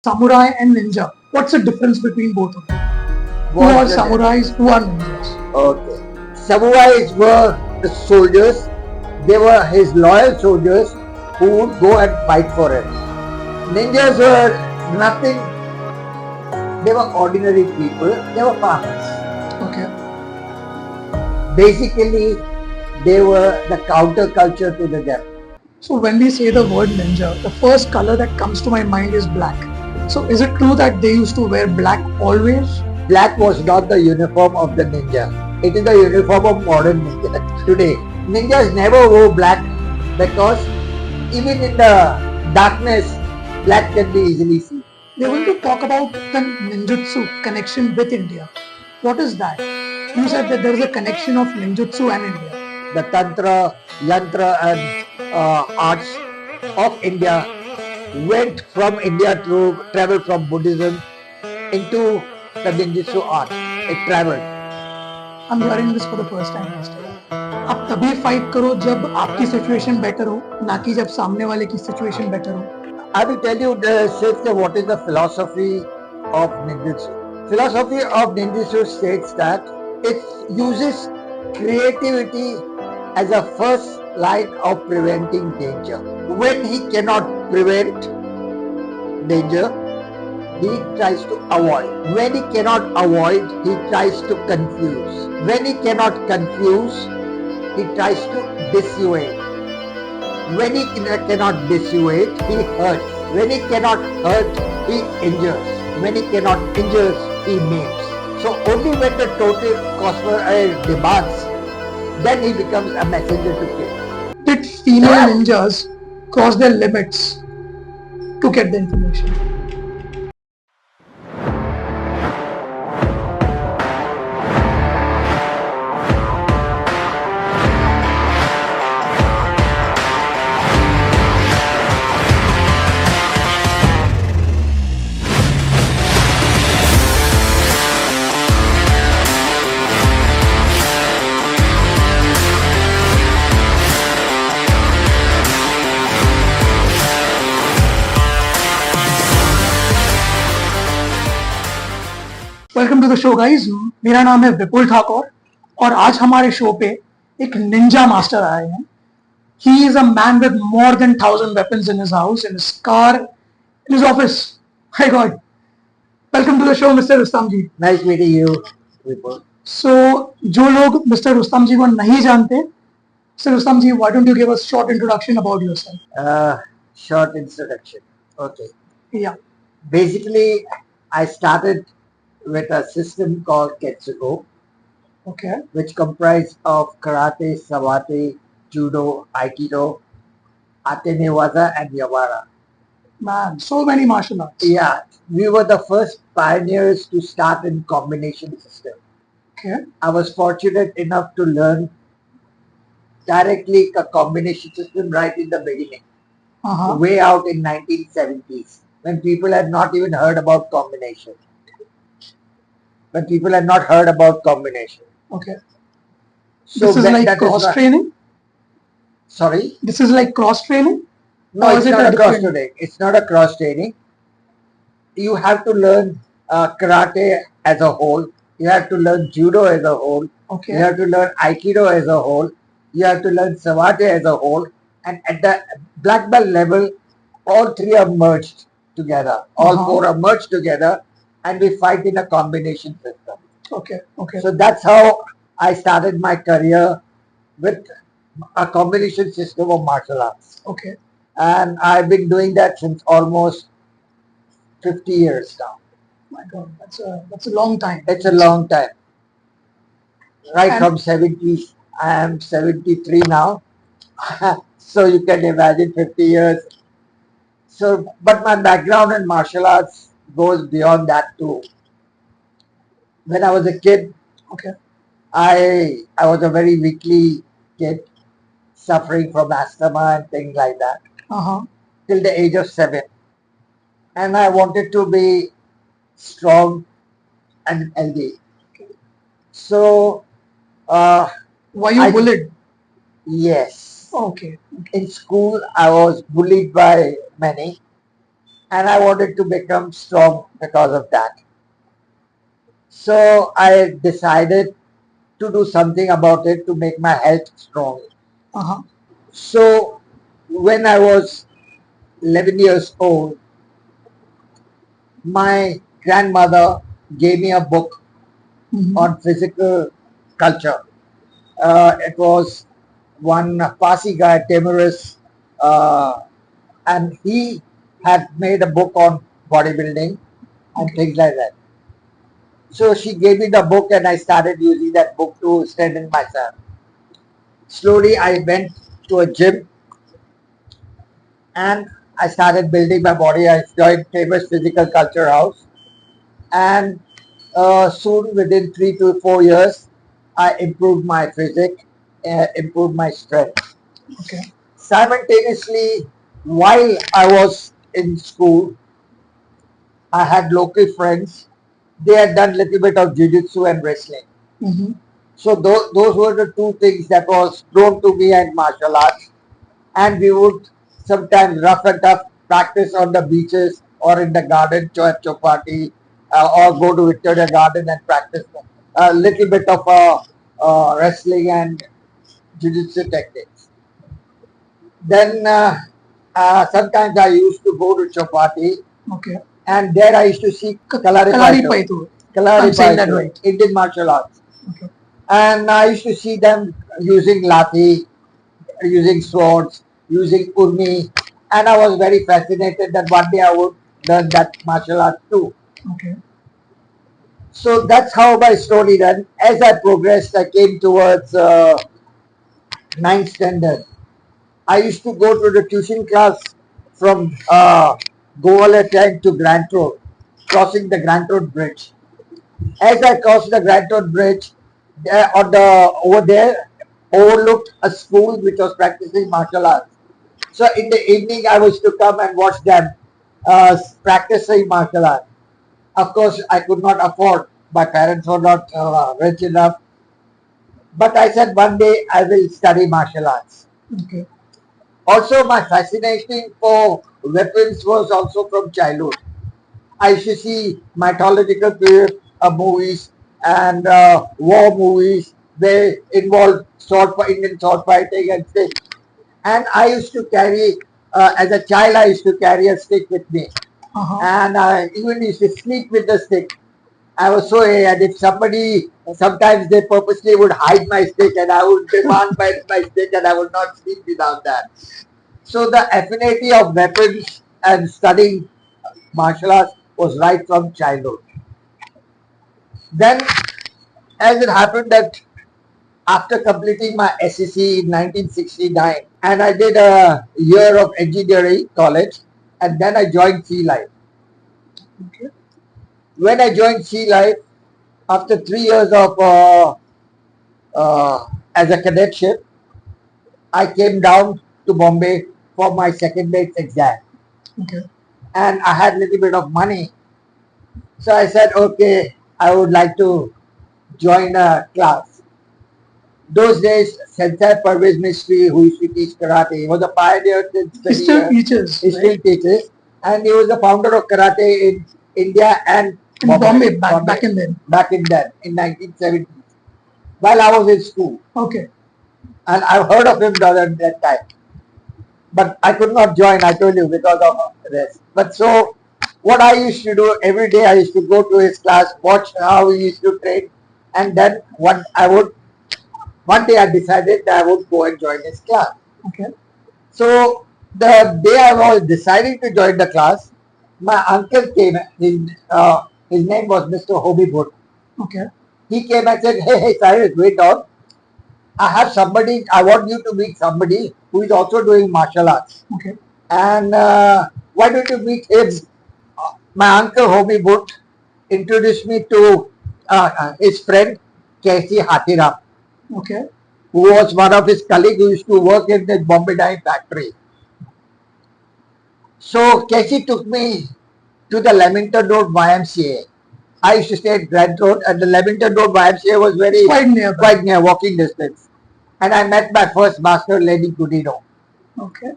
samurai and ninja. What's the difference between both of them? Who What's are the samurais? Who are ninjas? Okay. Samurais were the soldiers. They were his loyal soldiers who would go and fight for him. Ninjas were nothing. They were ordinary people. They were farmers. Okay. Basically, they were the counterculture to the devil. So when we say the word ninja, the first color that comes to my mind is black. So is it true that they used to wear black always? Black was not the uniform of the ninja. It is the uniform of modern ninja today. Ninjas never wore black because even in the darkness, black can be easily seen. We are going to talk about the ninjutsu connection with India. What is that? You said that there is a connection of ninjutsu and India. The tantra, yantra and arts of India went from India to travel from Buddhism into the ninjutsu art. It traveled. I'm hearing this for the first time, Master. आप तभी fight करो जब आपकी situation better हो, ना कि जब सामने वाले की सिचुएशन बेटर हो. I will tell you what is the philosophy of ninjutsu. Philosophy of ninjutsu states that it uses creativity as a first line of preventing danger. When he cannot prevent danger, he tries to avoid. When he cannot avoid, he tries to confuse. When he cannot confuse, he tries to dissuade. When he cannot dissuade, he hurts. When he cannot hurt, he injures. When he cannot injure, he maims. So only when the total cosmos demands, then he becomes a messenger to kill. Did female ninjas cross their limits to get the information? Welcome to the show guys. मेरा नाम है विपुल ठाकुर और आज हमारे show पे एक Ninja master आए हैं. He is a man with more than 1000 weapons in his house, in his car, in his office. हाय god. Welcome to the show mister Rustam ji. Nice meeting you, Vipul. सो जो लोग मिस्टर रुस्तम जी को नहीं जानते, mister Rustam ji, why don't you give us short introduction about yourself? Short introduction. Okay. या. Basically, I started with a system called Ketsugo, okay. which comprised of karate, sabate, judo, aikido, atenewaza, and yawara. Man, so many martial arts. Yeah, we were the first pioneers to start in combination system. Okay. I was fortunate enough to learn directly a combination system right in the beginning, way out in 1970s, when people had not even heard about combination. When people had not heard about combination. Okay. So This is that- like that is cross why- training? Sorry? This is like cross training? No, Or it's is it not a a cross different- training. It's not a cross training. You have to learn karate as a whole. You have to learn judo as a whole. Okay. You have to learn aikido as a whole. You have to learn savate as a whole. And at the black belt level, all three are merged together. All four are merged together, and we fight in a combination system. Okay. Okay. So that's how I started my career with a combination system of martial arts. Okay. And I've been doing that since almost 50 years now. My God, that's a long time. It's a long time. Right And- from 70s, I am 73 now. So you can imagine 50 years. So, but my background in martial arts goes beyond that too. When I was a kid, Okay. I was a very weakly kid, suffering from asthma and things like that, till the age of 7. And I wanted to be strong and healthy. So, Were you I- bullied? yes. Okay. In school, I was bullied by many. and I wanted to become strong because of that. So I decided to do something about it to make my health strong. Uh-huh. So when I was 11 years old, my grandmother gave me a book Mhm. on physical culture. It was one Parsi guy, Timurus, and he had made a book on bodybuilding and Okay. things like that. So she gave me the book and I started using that book to strengthen myself. Slowly I went to a gym and I started building my body. I joined famous physical culture house and soon within 3 to 4 years I improved my physique, improved my strength. Okay. Simultaneously, while I was in school, I had local friends. They had done little bit of jiu-jitsu and wrestling. Mm-hmm. So those were the two things that was thrown to me and martial arts. And we would sometimes rough and tough practice on the beaches or in the garden, chopati, or go to Victoria Garden and practice a little bit of wrestling and jiu-jitsu techniques. Then sometimes I used to go to Chopati, Okay. and there I used to see kalaripayattu, Kalaripayattu. I'm saying that right. Indian martial arts. Okay. And I used to see them using lathi, using swords, using urmi, and I was very fascinated that one day I would learn that martial art too. Okay. So that's how my story ran. As I progressed, I came towards ninth standard. I used to go to the tuition class from Govale Tank to Grant Road, crossing the Grant Road Bridge. As I crossed the Grant Road Bridge, over there overlooked a school which was practicing martial arts. So in the evening, I was to come and watch them practicing martial arts. Of course, I could not afford. My parents were not rich enough. But I said one day I will study martial arts. Okay. Also, my fascination for weapons was also from childhood. I used to see mythological period movies and war movies. They involve Indian sword fighting and things. And I used to carry, as a child, I used to carry a stick with me. Uh-huh. And I even used to sleep with the stick. I was so, and if somebody, sometimes they purposely would hide my stick and I would demand my stick and I would not sleep without that. So the affinity of weapons and studying martial arts was right from childhood. Then, as it happened that after completing my SEC in 1969, and I did a year of engineering college, and then I joined Sea Life. Okay. When I joined Sea Life, after 3 years of as a cadetship, I came down to Bombay for my second mate's exam, Okay. and I had a little bit of money. So I said, okay, I would like to join a class. Those days, Sensei Parvez Mistry, who used to teach karate, he was a pioneer since He 20 still years. teaches, He still right? teaches, and he was the founder of karate in India and In Bombay, back in then. back in then, in 1970s, while I was in school. Okay. And I've heard of him at that time. But I could not join, I told you, because of this. But so, what I used to do every day, I used to go to his class, watch how he used to train, and then one day I decided that I would go and join his class. Okay. So the day I was deciding to join the class, my uncle came. His name was Mr. Hobie Bhoot. Okay. He came and said, hey, Cyrus, wait on. I have somebody, I want you to meet somebody who is also doing martial arts. Okay. And why don't you meet him? My uncle Hobie Bhoot introduced me to his friend K.C. Hathiram, Okay. who was one of his colleagues who used to work in the Bombay dye factory. So Keshi took me to the Leamington Road YMCA. I used to stay at Grant Road, and the Leamington Road YMCA was very Quite near walking distance. And I met my first master, Lady Gudino. Okay.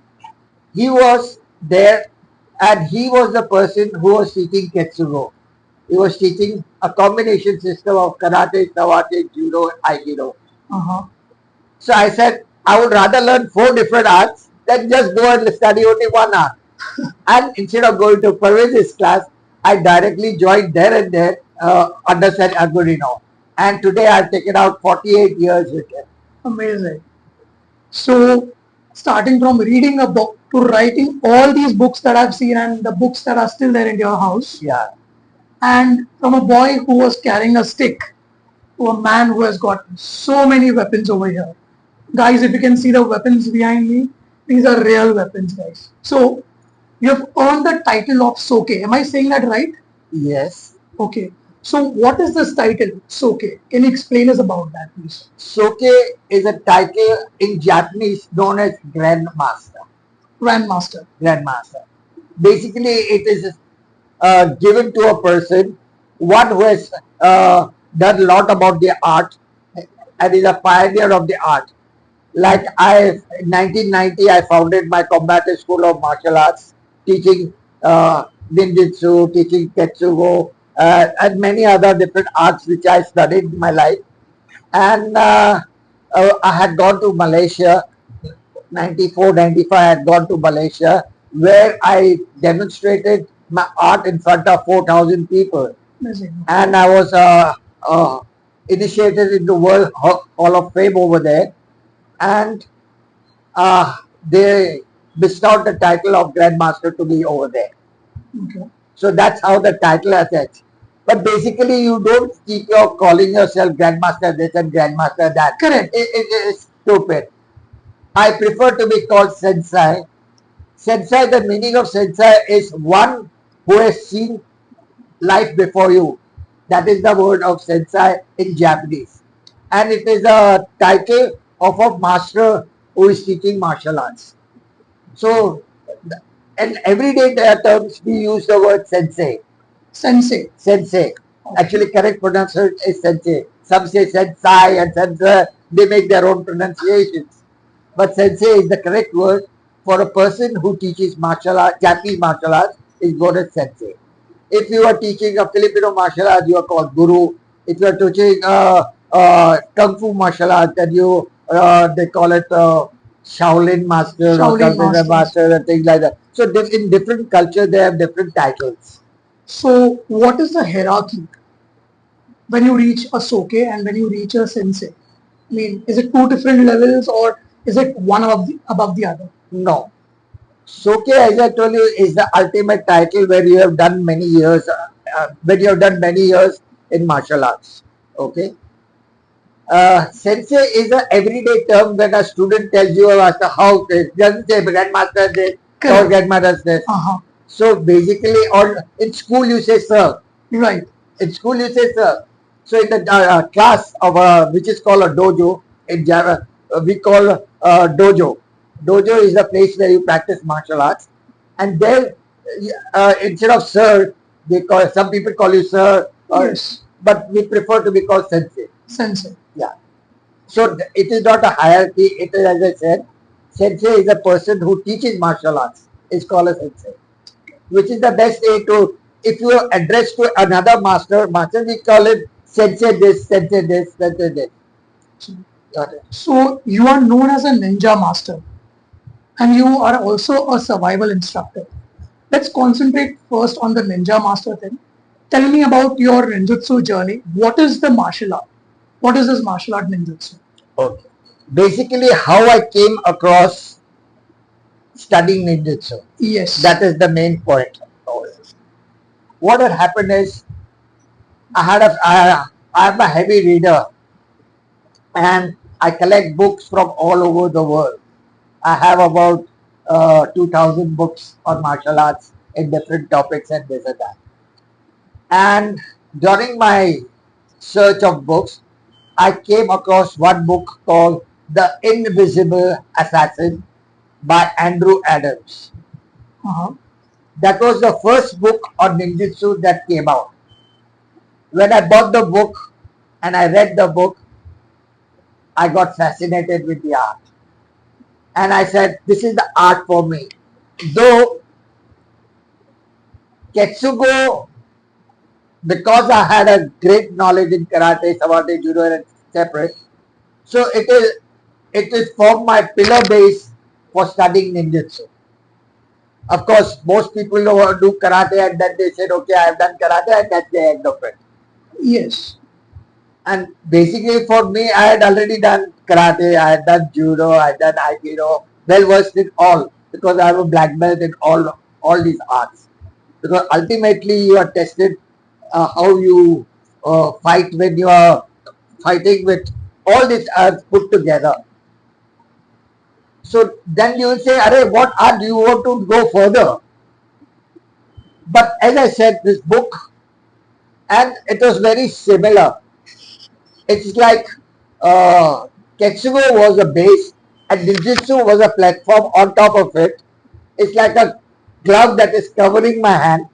He was there And he was the person who was teaching Ketsugo. He was teaching a combination system of karate, kawate, judo, aikido. Uh-huh. So I said, I would rather learn 4 different arts than just go and study only one art. And instead of going to Parvez's class, I directly joined there and there under San Agurino. And today I've taken out 48 years with him. Amazing. So, starting from reading a book to writing all these books that I've seen and the books that are still there in your house, Yeah. and from a boy who was carrying a stick to a man who has got so many weapons over here. Guys, if you can see the weapons behind me, these are real weapons, guys. So, you have earned the title of Soke. Am I saying that right? Yes. Okay. So, what is this title, Soke? Can you explain us about that, please? Soke is a title in Japanese known as Grandmaster. Grandmaster. Grandmaster. Basically, it is given to a person, one who has done a lot about the art and is a pioneer of the art. Like in 1990, I founded my combative school of martial arts, teaching ninjutsu, teaching ketsugo, and many other different arts which I studied in my life. And I had gone to Malaysia, 94, 95, I had gone to Malaysia, where I demonstrated my art in front of 4,000 people. Amazing. And I was initiated into World Hall of Fame over there. And they bestowed the title of Grandmaster to me over there. Okay. So that's how the title attached. But basically, you don't keep your calling yourself Grandmaster this and Grandmaster that. Correct. It is stupid. I prefer to be called Sensei. Sensei, the meaning of Sensei is one who has seen life before you. That is the word of Sensei in Japanese. And it is a title of a master who is teaching martial arts. So, in everyday terms, we use the word Sensei. Sensei. Sensei. Actually, correct pronunciation is Sensei. Some say Sensei and Sensei. They make their own pronunciations. But Sensei is the correct word for a person who teaches martial art, Japanese martial arts, is known as Sensei. If you are teaching a Filipino martial art, you are called Guru. If you are teaching Kung Fu martial art, then they call it Shaolin Master or Shaolin Master and things like that. So in different culture, they have different titles. So, what is the hierarchy when you reach a Soke and when you reach a Sensei? I mean, is it two different levels or is it one above the other? No. Soke, as I told you, is the ultimate title where you have done many years, in martial arts. Okay. Sensei is an everyday term when a student tells you about how it doesn't say grandmaster this or grandmother this. Uh-huh. So basically, in school you say sir. Right. In school you say sir. So in the class of which is called a dojo in Java, we call dojo. Dojo is the place where you practice martial arts, and there instead of sir, some people call you sir, Yes. but we prefer to be called sensei. Sensei. Yeah. So it is not a hierarchy. It is, as I said, sensei is a person who teaches martial arts. It's called a sensei, which is the best way to. If you address to another master, we call it sensei this, sensei this, sensei this. Got it. So, you are known as a ninja master and you are also a survival instructor. Let's concentrate first on the ninja master thing. Tell me about your ninjutsu journey. What is the martial art? What is this martial art ninjutsu? Okay. Basically, how I came across studying ninjutsu. Yes. That is the main point. What had happened is, I am a heavy reader, and I collect books from all over the world. I have about 2,000 books on martial arts in different topics and this and that. And during my search of books, I came across one book called The Invisible Assassin by Andrew Adams. Uh-huh. That was the first book on ninjutsu that came out. When I bought the book and I read the book, I got fascinated with the art. And I said, this is the art for me. Though Ketsugo, because I had a great knowledge in karate, samadhi, judo, and separate, so it is formed my pillar base for studying ninjutsu. Of course, most people do karate and then they said, okay, I have done karate and that's the end of it. Yes. And basically for me, I had already done karate, I had done judo, I had done aikido, well versed in all because I have a black belt in all these arts. Because ultimately you are tested how you fight when you are fighting with all these arts put together. So then you will say, Arey, what art do you want to go further? But as I said, this book, and it was very similar. It's like Ketsugo was a base and Ninjutsu was a platform on top of it. It's like a glove that is covering my hand.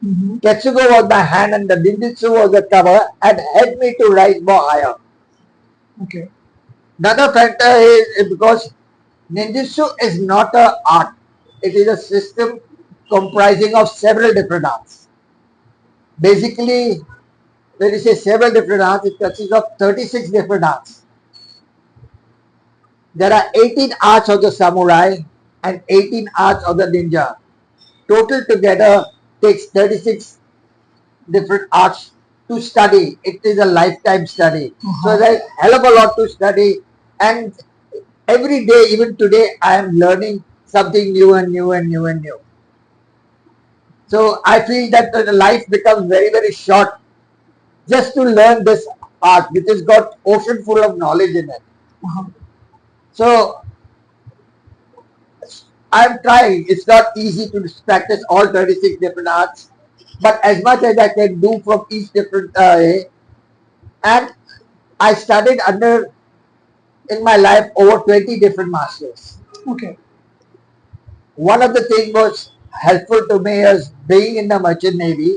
Mm-hmm. Ketsugo was my hand and the Ninjutsu was the cover and helped me to rise more higher. Okay. Another factor is because Ninjutsu is not an art. It is a system comprising of several different arts. Basically, when you say several different arts, it consists of 36 different arts. There are 18 arts of the samurai and 18 arts of the ninja. Total together takes 36 different arts to study. It is a lifetime study. So there's a hell of a lot to study, and every day, even today, I am learning something new and new and new and new. So I feel that the life becomes very, very short just to learn this art, which has got ocean full of knowledge in it. So I'm trying. It's not easy to practice all 36 different arts, but as much as I can do from each different and I studied under in my life over 20 different masters. Okay. One of the things was helpful to me is being in the merchant navy.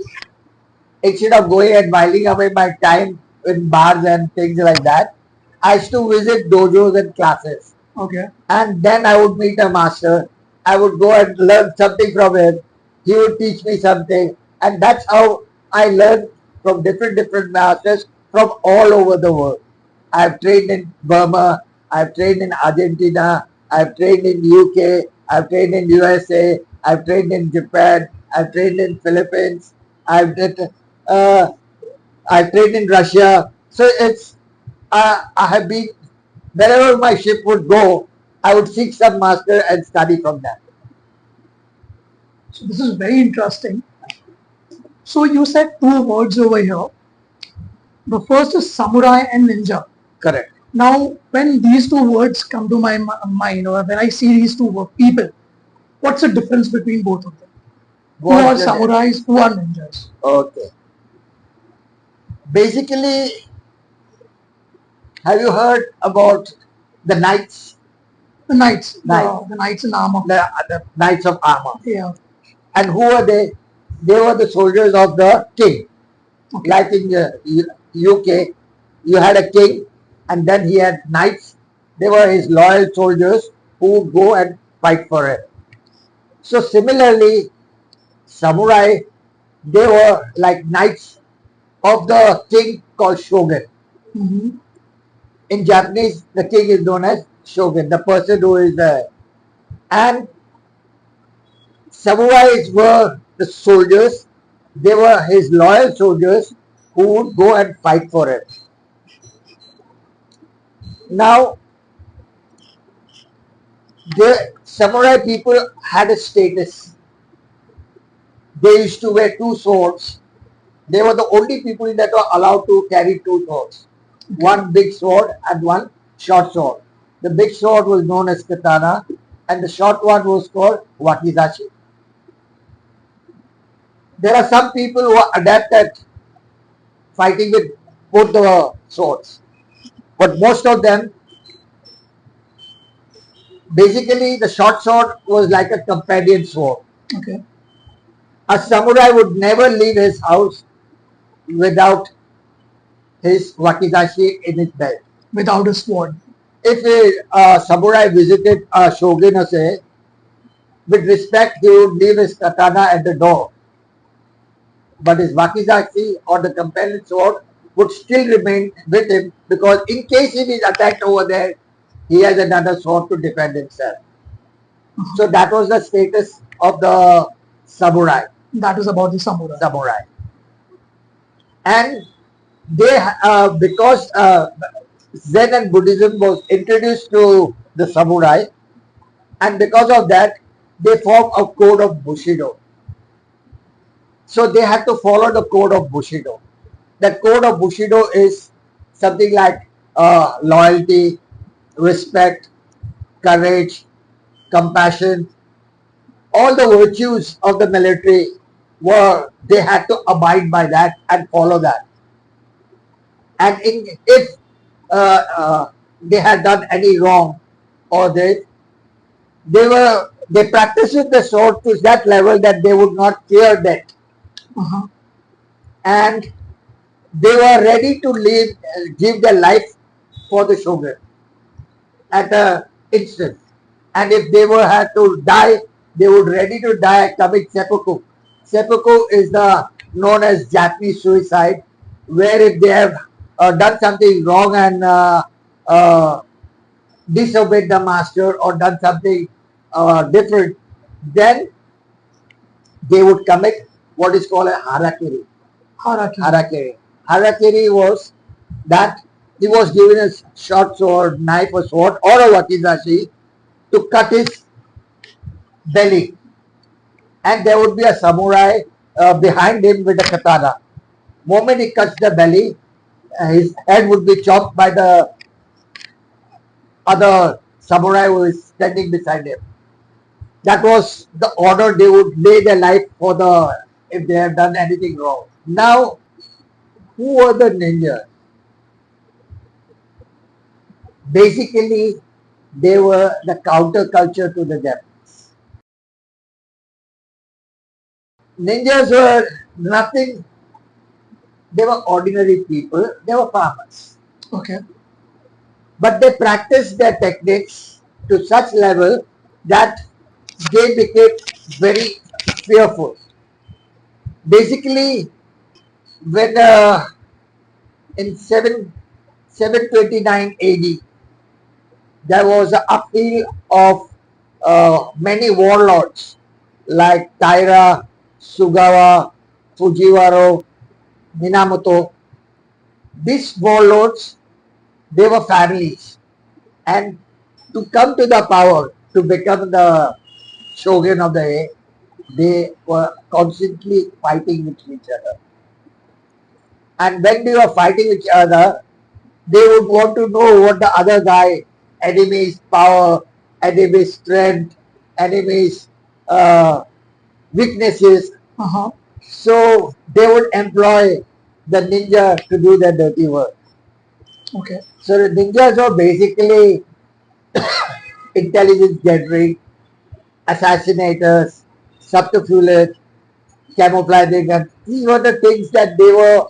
Instead of going and whiling away my time in bars and things like that, I used to visit dojos and classes. Okay. And then I would meet a master. I would go and learn something from him. He would teach me something, and that's how I learned from different masters from all over the world. I've trained in Burma. I've trained in Argentina. I've trained in UK. I've trained in USA. I've trained in Japan. I've trained in Philippines. I've did, uh, I've trained in Russia. So it's I have been wherever my ship would go, I would seek some master and study from them. So this is very interesting. So you said two words over here. The first is samurai and ninja. Correct. Now, when these two words come to my mind, or when I see these two people, what's the difference between both of them? Who are samurais? Who are ninjas? Okay. Basically, have you heard about the knights? The knights. Knights. The knights in armor. The knights of armor. Yeah. And who were they? They were the soldiers of the king. Okay. Like in the UK, you had a king and then he had knights. They were his loyal soldiers who would go and fight for him. So similarly, samurai, they were like knights of the king called shogun. Mm-hmm. In Japanese, the king is known as shogun, the person who is there. And samurais were the soldiers. They were his loyal soldiers who would go and fight for him. Now, the samurai people had a status. They used to wear two swords. They were the only people that were allowed to carry two swords. One big sword and one short sword. The big sword was known as katana and the short one was called wakizashi. There are some people who are adept at fighting with both the swords. But most of them, basically the short sword was like a companion sword. Okay. A samurai would never leave his house without his wakizashi in his belt. Without a sword. If a samurai visited a shogun or say, with respect, he would leave his katana at the door. but his wakizashi or the companion sword would still remain with him, because in case if he is attacked over there, he has another sword to defend himself. So that was the status of the samurai. That is about the samurai. And they, because Zen and Buddhism was introduced to the samurai, and because of that, they form a code of Bushido. So they had to follow the code of Bushido. The code of Bushido is something like loyalty, respect, courage, compassion. All the virtues of the military were, they had to abide by that and follow that. And if they had done any wrong, or they practiced the sword to that level that they would not fear death. And they were ready to give their life for the shogun at an instant. And if they had to die, they would ready to die and commit seppuku. Seppuku is known as Japanese suicide, where if they have done something wrong and disobeyed the master or done something different, then they would commit what is called a harakiri. Harakiri was that he was given a short sword, knife or sword, or a wakizashi to cut his belly. And there would be a samurai behind him with a katana. Moment he cuts the belly, his head would be chopped by the other samurai who is standing beside him. That was the order they would lay their life for if they have done anything wrong. Now, who were the ninjas? Basically, they were the counterculture to the Japanese. Ninjas were nothing, they were ordinary people, they were farmers. Okay. But they practiced their techniques to such level that they became very fearful. Basically, when in 729 AD, there was an appeal of many warlords like Taira, Sugawa, Fujiwara, Minamoto. These warlords, they were families, and to come to the power, to become the shogun of the day, they were constantly fighting with each other. And when they were fighting each other, they would want to know what the other guy, enemy's power, enemy's strength, enemy's weaknesses. So they would employ the ninja to do their dirty work. Okay. So the ninjas were basically intelligence gathering, assassinators, subterfuge, camouflaging, and these were the things that they were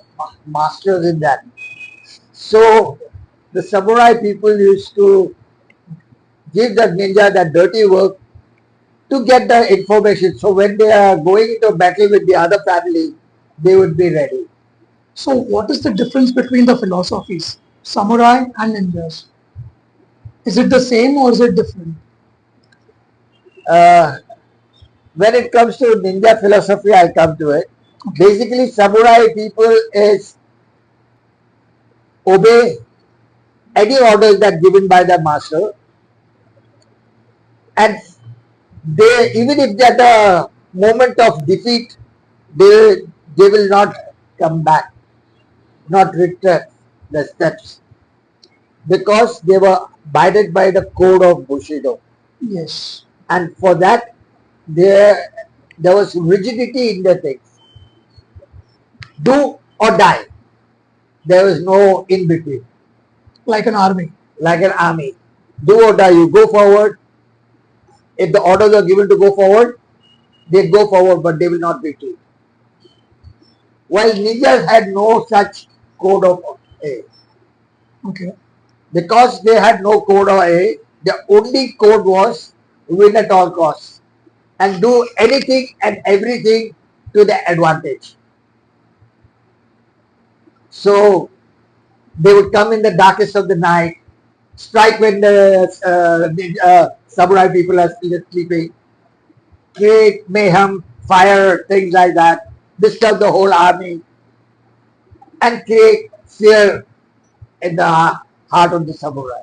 masters in that. So the samurai people used to give the ninja that dirty work to get the information. So when they are going into battle with the other family, they would be ready. So what is the difference between the philosophies, samurai and ninjas? Is it the same or is it different? When it comes to ninja philosophy, I'll come to it. Okay. Basically, samurai people is obey any orders that given by the master, and they, even if at the moment of defeat, they will not come back, not return the steps, because they were abided by the code of Bushido. Yes. And for that, there was rigidity in the things. Do or die. There was no in between. Like an army. Like an army. Do or die. You go forward. If the orders are given to go forward, they go forward, but they will not retreat. While ninjas had no such code of A. Okay. Because they had no code of A, the only code was win at all costs and do anything and everything to their advantage. So they would come in the darkest of the night, strike when the samurai people are still sleeping, create mayhem, fire, things like that, disturb the whole army, and create fear in the heart of the samurai.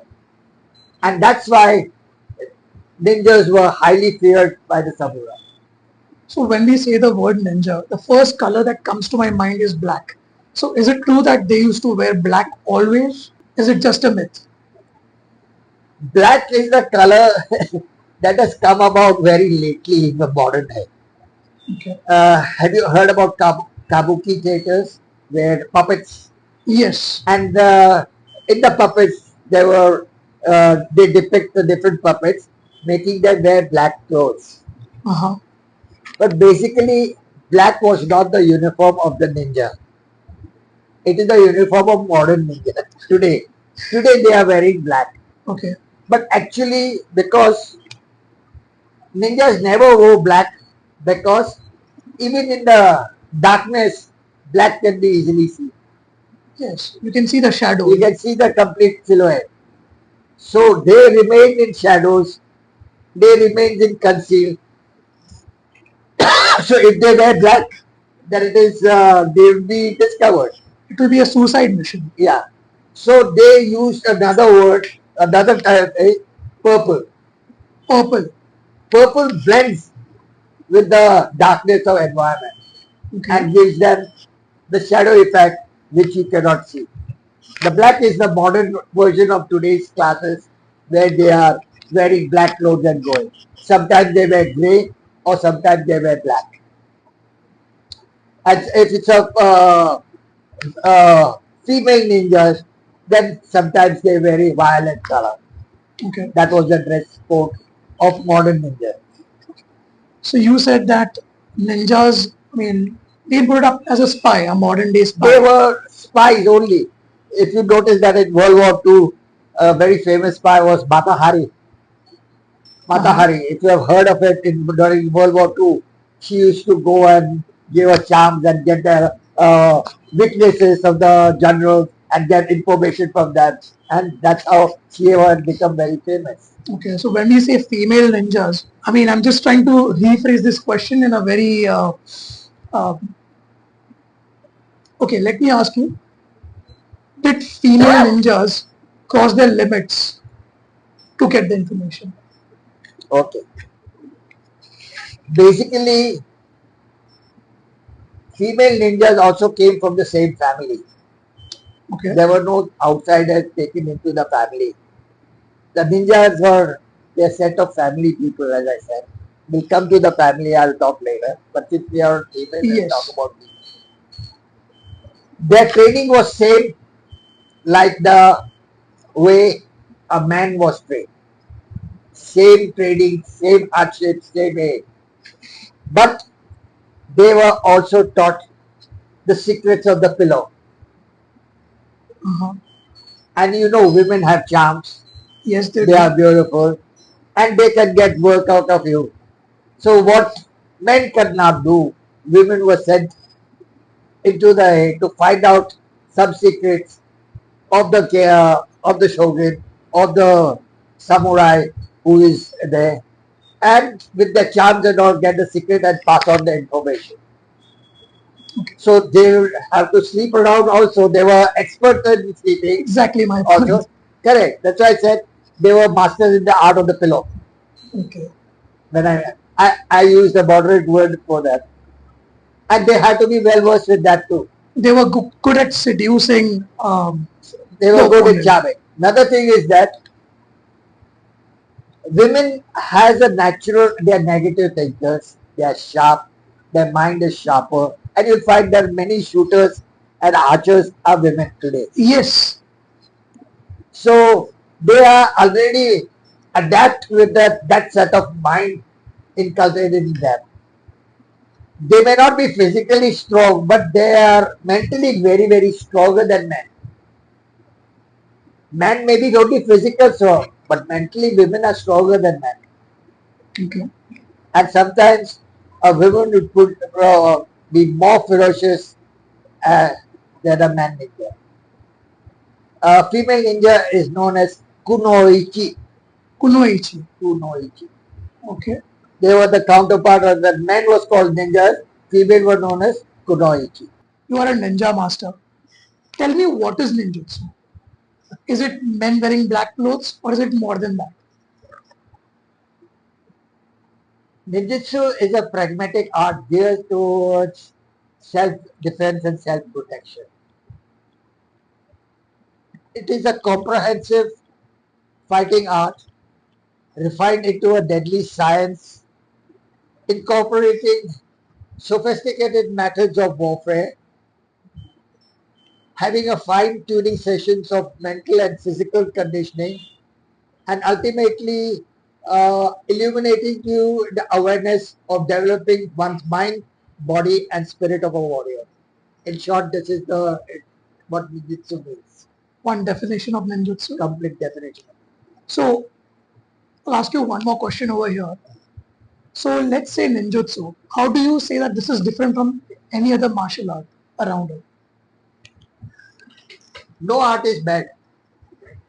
And that's why ninjas were highly feared by the samurai. So when we say the word ninja, the first color that comes to my mind is black. So is it true that they used to wear black always? Is it just a myth? Black is the color that has come about very lately in the modern day. Okay. Have you heard about kabuki theaters where puppets? Yes. And in the puppets, they depict the different puppets, making them wear black clothes. Uh-huh. But basically, black was not the uniform of the ninja. It is the uniform of modern ninja today. Today they are wearing black. Okay. But actually, because ninjas never wore black, because even in the darkness, black can be easily seen. Yes. You can see the shadow. You can see the complete silhouette. So they remain in shadows, they remain in conceal. So if they wear black, then it is they will be discovered. It will be a suicide mission. Yeah. So they used another word, another type, purple. Purple. Purple blends with the darkness of environment Okay. and gives them the shadow effect which you cannot see. The black is the modern version of today's classes where they are wearing black clothes and going. Sometimes they wear grey or sometimes they wear black. And if it's a female ninjas, then sometimes they wear a violet color. Okay. That was the dress code of modern ninjas. So you said that ninjas, I mean, they put it up as a spy, a modern day spy. They were spies only. If you notice that in World War II, a very famous spy was Mata Hari. Mata Hari, if you have heard of it during World War II, she used to go and give her charms and get the witnesses of the generals and get information from them. And that's how she had become very famous. Okay, so when we say female ninjas, I mean, I'm just trying to rephrase this question in a very, okay, let me ask you, did female ninjas cross their limits to get the information? Okay. Basically, female ninjas also came from the same family. Okay. There were no outsiders taken into the family. The ninjas were a set of family people, as I said. We'll come to the family, I'll talk later. But if we are female, we'll Yes. talk about this. Their training was same like the way a man was trained. Same training, same hardship, same age. But they were also taught the secrets of the pillow. Uh-huh. And you know, women have charms. Yes, They do. are beautiful. And they can get work out of you. So what men cannot do, women were sent into the to find out some secrets of the shogun, of the samurai who is there, and with the charms and all get the secret and pass on the information. Okay. So they will have to sleep around also. They were experts in sleeping. Exactly my point. Also, correct. That's why I said they were masters in the art of the pillow. Okay. When I used a moderate word for that. And they had to be well versed with that too. They were good at seducing. They were the good at opponent. charming. Another thing is that women has a natural, they are negative thinkers, they are sharp, their mind is sharper, and you'll find that many shooters and archers are women today. Yes. So they are already adapt with that set of mind inculcated in them. They may not be physically strong, but they are mentally very, very stronger than men. Men may be only physical strong, but mentally women are stronger than men. Okay. And sometimes a woman would be more ferocious They are the man ninja. Female ninja is known as Kunoichi. Kunoichi. Kunoichi. Okay. They were the counterpart of the men was called ninjas. Female were known as Kunoichi. You are a ninja master. Tell me, what is ninjutsu? Is it men wearing black clothes or is it more than that? Ninjutsu is a pragmatic art geared towards self-defense and self-protection. It is a comprehensive fighting art refined into a deadly science, incorporating sophisticated methods of warfare, having a fine-tuning sessions of mental and physical conditioning, and ultimately illuminating you the awareness of developing one's mind, body, and spirit of a warrior. In short, this is what Ninjutsu means. One definition of ninjutsu. Complete definition. So, I'll ask you one more question over here. So, let's say ninjutsu. How do you say that this is different from any other martial art around it? No art is bad.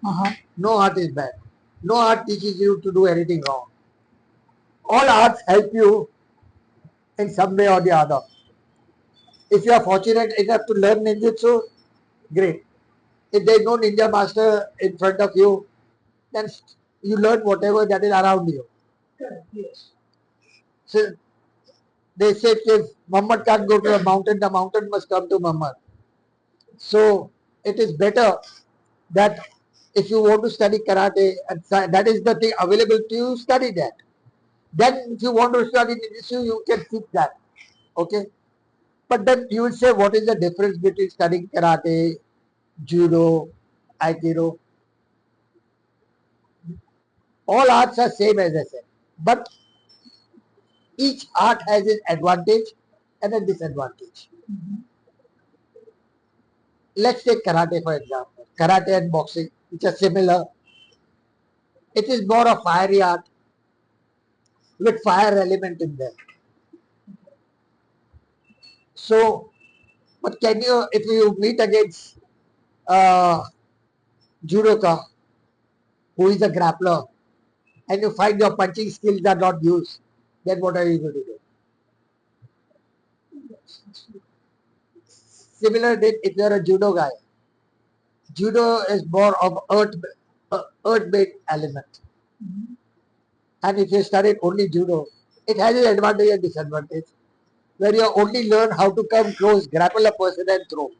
Uh-huh. No art is bad. No art teaches you to do anything wrong. All arts help you in some way or the other. If you are fortunate enough to learn ninjutsu, great. If there is no ninja master in front of you, then you learn whatever that is around you. Correct. Yes. So they say if Muhammad can't go to a mountain, the mountain must come to Muhammad. So it is better that if you want to study karate, and that is the thing available to you, study that. Then if you want to study ninjutsu, you can teach that. Okay? But then you will say, what is the difference between studying karate, judo, aikido? All arts are same as I said. But each art has its advantage and a disadvantage. Let's take karate for example. Karate and boxing, which are similar. It is more a fiery art with fire element in them. So, but can you, if you meet against judoka, who is a grappler, and you find your punching skills are not used, then what are you going to do? Similarly, if you are a judo guy, judo is more of earth-based element. And if you study only judo, it has an advantage and disadvantage. Where you only learn how to come close, grapple a person and throw.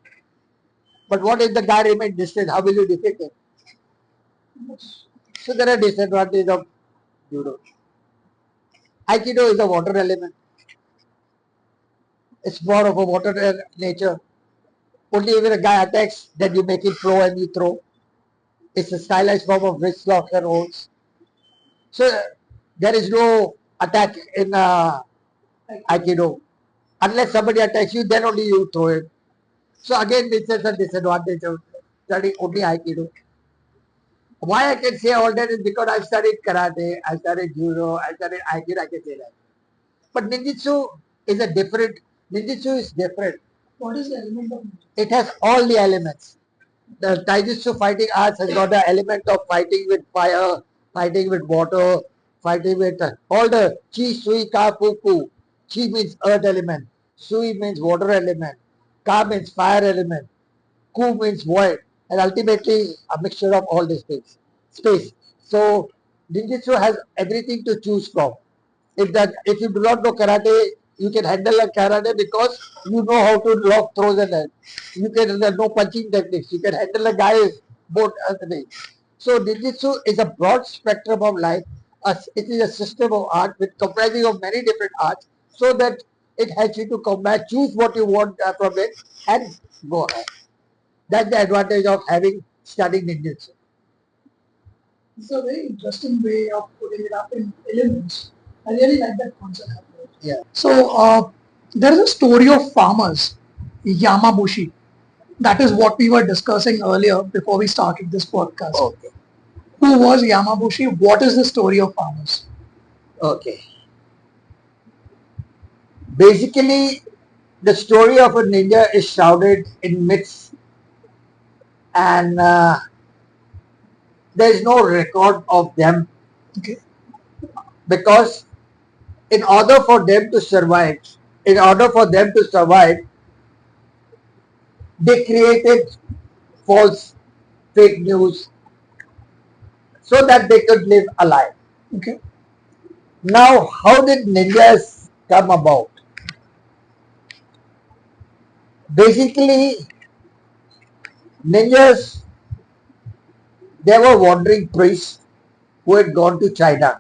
But what if the guy remains distant? How will you defeat him? So there are disadvantages of judo. Aikido is a water element. It's more of a water nature. Only when a guy attacks, then you make it flow and you throw. It's a stylized form of wrist lock and holds. So there is no attack in Aikido. Unless somebody attacks you, then only you throw it. So again, this is a disadvantage of studying only Aikido. Why I can say all that is because I studied karate, I studied judo, I studied Aikido, I can say that. But ninjutsu is a different, ninjutsu is different. What is the element of ninjutsu? It has all the elements. The taijutsu fighting arts has got the element of fighting with fire, fighting with water, fighting with all the chi, sui, ka, fu, ku. Chi means earth element, sui means water element, ka means fire element, ku means void, and ultimately a mixture of all these things. Space. So ninjutsu has everything to choose from. If you do not know karate, you can handle a karate because you know how to lock, throws and all. You can know punching techniques. You can handle a guy both other things. So ninjutsu is a broad spectrum of life. It is a system of art with comprising of many different arts, so that it helps you to combat, choose what you want from it, and go ahead. That's the advantage of having studied ninjutsu. It's a very interesting way of putting it up in elements. I really like that concept. Yeah. So, there is a story of farmers, Yamabushi. That is what we were discussing earlier before we started this podcast. Okay. Who was Yamabushi? What is the story of farmers? Okay. Basically, The story of a ninja is shrouded in myths, and there is no record of them Okay. because in order for them to survive, in order for them to survive, they created false fake news so that they could live alive. Okay. Now, how did ninjas come about? Basically, ninjas, they were wandering priests who had gone to China,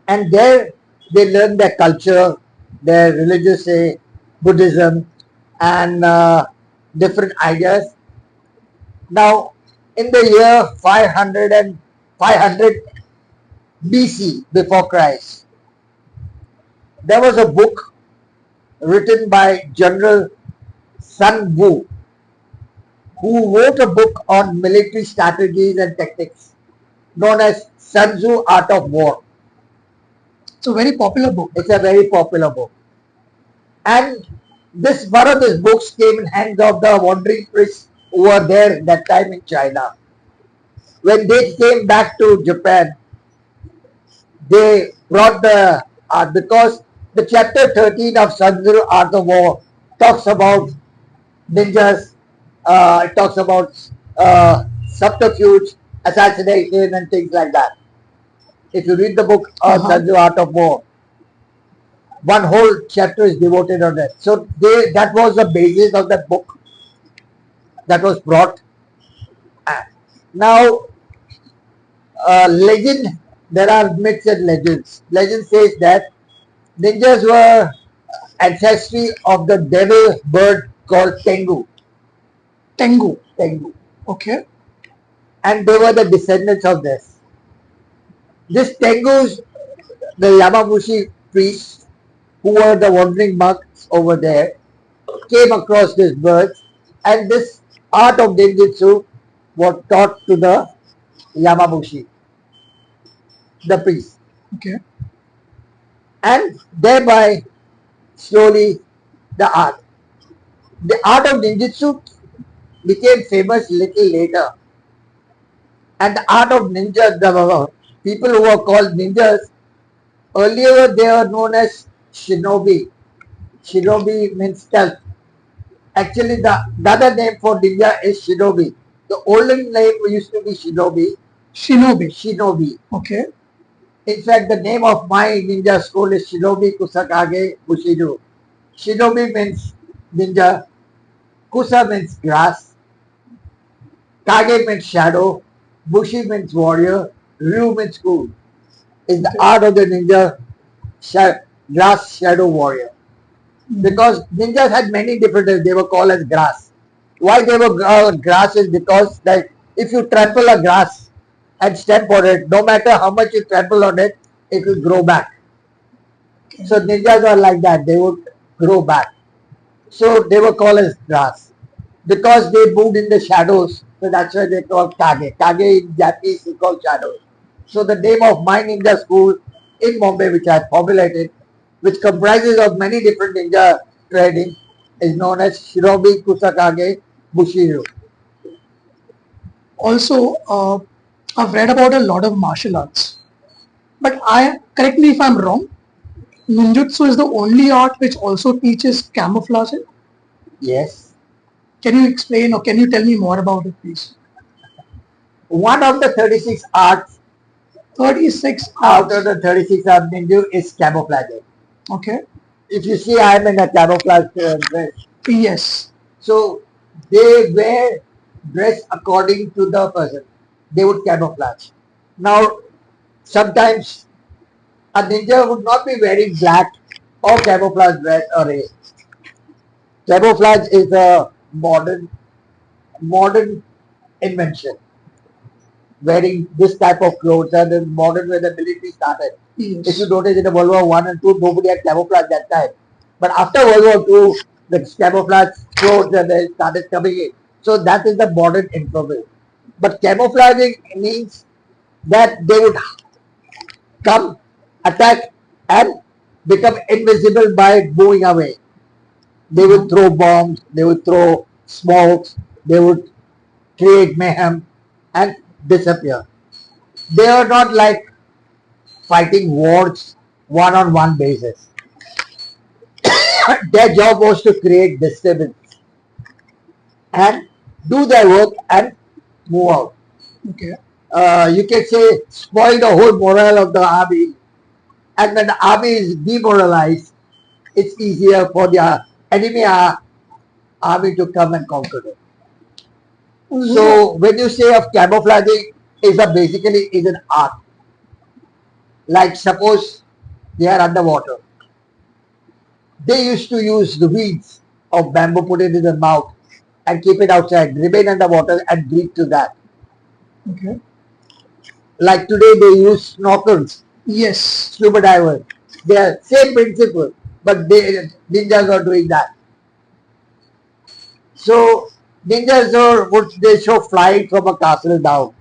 and there they learned their culture, their religious, say, Buddhism, and different ideas. Now, in the year 500 BC, before Christ, there was a book written by General Sun Wu, who wrote a book on military strategies and tactics known as Sun Tzu Art of War. It's a very popular book. It's a very popular book. And this one of these books came in hands of the wandering priests who were there that time in China. When they came back to Japan, they brought the art because the chapter 13 of Sun Tzu Art of War talks about ninjas, it talks about subterfuge, assassination, and things like that. If you read the book on Sun Tzu Art of War, one whole chapter is devoted on that. So that was the basis of that book that was brought. Now, legend, there are myths and legends. Legend says that ninjas were ancestry of the devil bird called Tengu. Tengu. Tengu. Okay. And they were the descendants of this. This Tengus, the Yamabushi priests, who were the wandering monks over there, came across these birds, and this art of ninjutsu was taught to the Yamabushi, the priest. Okay. And thereby, slowly, the art of ninjutsu became famous little later. And the art of ninja, the people who were called ninjas, earlier they were known as shinobi. Shinobi means stealth. Actually, the other name for ninja is shinobi. The older name used to be shinobi. Shinobi. Shinobi. Okay. In fact, the name of my ninja school is Shinobi Kusakage Bushido. Shinobi means ninja. Kusa means grass. Kage means shadow. Bushi means warrior. Ryu means cool. Is the art of the ninja grass shadow warrior. Because ninjas had many different names. They were called as grass. Why they were grass is because that if you trample a grass and step on it, no matter how much you trample on it, it will grow back. So ninjas are like that. They would grow back. So they were called as grass. Because they moved in the shadows, so that's why they called Kage. Kage in Japanese is called shadows. So the name of my ninja school in Bombay, which I formulated, which comprises of many different ninja training, is known as Shinobi Kusakage Bushido. Also, I've read about a lot of martial arts, but correct me if I'm wrong, ninjutsu is the only art which also teaches camouflaging. Yes. Can you explain or can you tell me more about it, please? One of the 36 arts 36 out arts. of the 36 arts ninja is camouflaging. Okay. If you see, I am in a camouflage dress. Yes. So they wear dress according to the person. They would camouflage. Now, sometimes a ninja would not be wearing black or camouflage dress or a. Camouflage is a modern invention. Wearing this type of clothes and in modern way the military started. Yes. If you notice in the World War I and II, nobody had camouflage that time. But after World War II, the camouflage clothes and they started coming in. So that is the modern information. But camouflaging means that they would come, attack, and become invisible by moving away. They would throw bombs, they would throw smokes, they would create mayhem and disappear. They are not like fighting wars one-on-one basis. Their job was to create disturbance and do their work and move out. Okay. You can say spoil the whole morale of the army, and when the army is demoralized, it's easier for the enemy army to come and conquer them. So when you say of camouflaging, is a basically is an art. Like suppose they are underwater, they used to use the weeds of bamboo, put it in the mouth and keep it outside, remain underwater and breathe to that. Okay. Like today they use snorkels, Yes. scuba divers. They are same principle, but ninjas are doing that. So ninjas would they show flying from a castle down.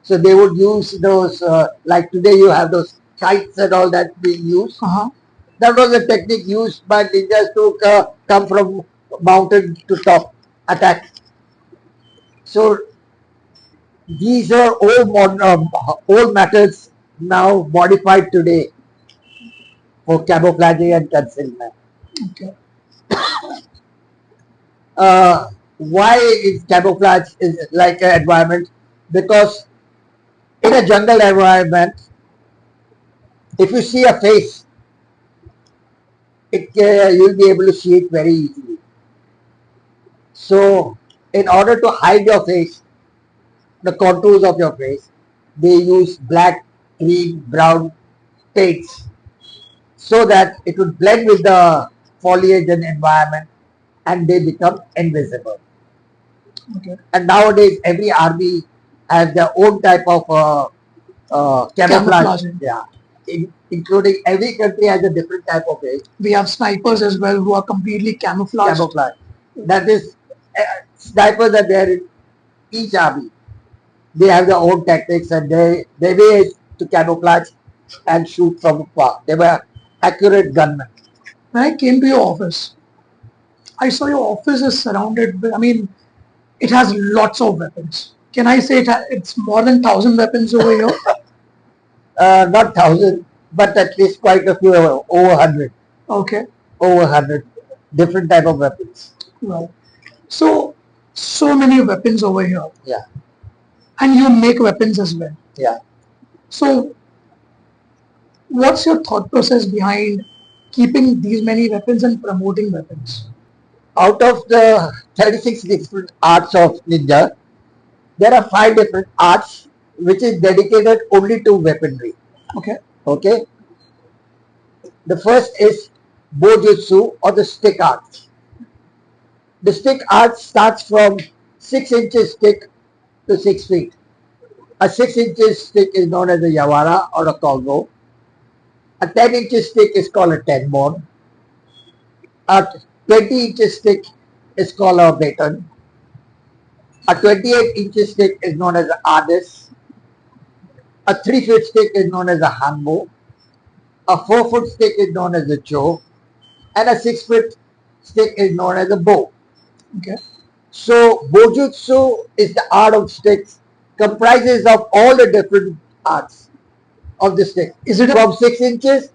So they would use those like today you have those kites and all that being used. That was a technique used by ninjas to come from mountain to top, attack. So these are old methods now modified today for camouflaging and concealment. Okay. Why is camouflage is like an environment? Because in a jungle environment, if you see a face, you'll be able to see it very easily. So, in order to hide your face, the contours of your face, they use black, green, brown paints so that it would blend with the foliage and environment and they become invisible. Okay. And nowadays, every army has their own type of camouflage. Yeah. Including every country has a different type of face. We have snipers as well who are completely camouflaged. Camouflage. That is, snipers are there in each army. They have their own tactics and they way to camouflage and shoot from afar. They were accurate gunmen. When I came to your office, I saw your office is surrounded with, I mean, it has lots of weapons. Can I say it's more than 1,000 weapons over here? Not 1,000, but at least quite a few, over 100. Okay. Over 100 different type of weapons. Right. So many weapons over here. Yeah. And you make weapons as well. Yeah. So what's your thought process behind keeping these many weapons and promoting weapons? Out of the 36 different arts of ninja, there are 5 different arts which is dedicated only to weaponry. Okay. Okay. The first is bojutsu or the stick art. The stick art starts from 6 inches stick to 6 feet. A 6 inches stick is known as a yawara or a kongo. A 10 inches stick is called a tenbon. A 20 inches stick is called a baton. A 28 inches stick is known as an adis. A 3-foot stick is known as a hanbo. A 4-foot stick is known as a cho. And a 6-foot stick is known as a bow. Okay. So bojutsu is the art of sticks, comprises of all the different arts of the stick. Is it from 6 inches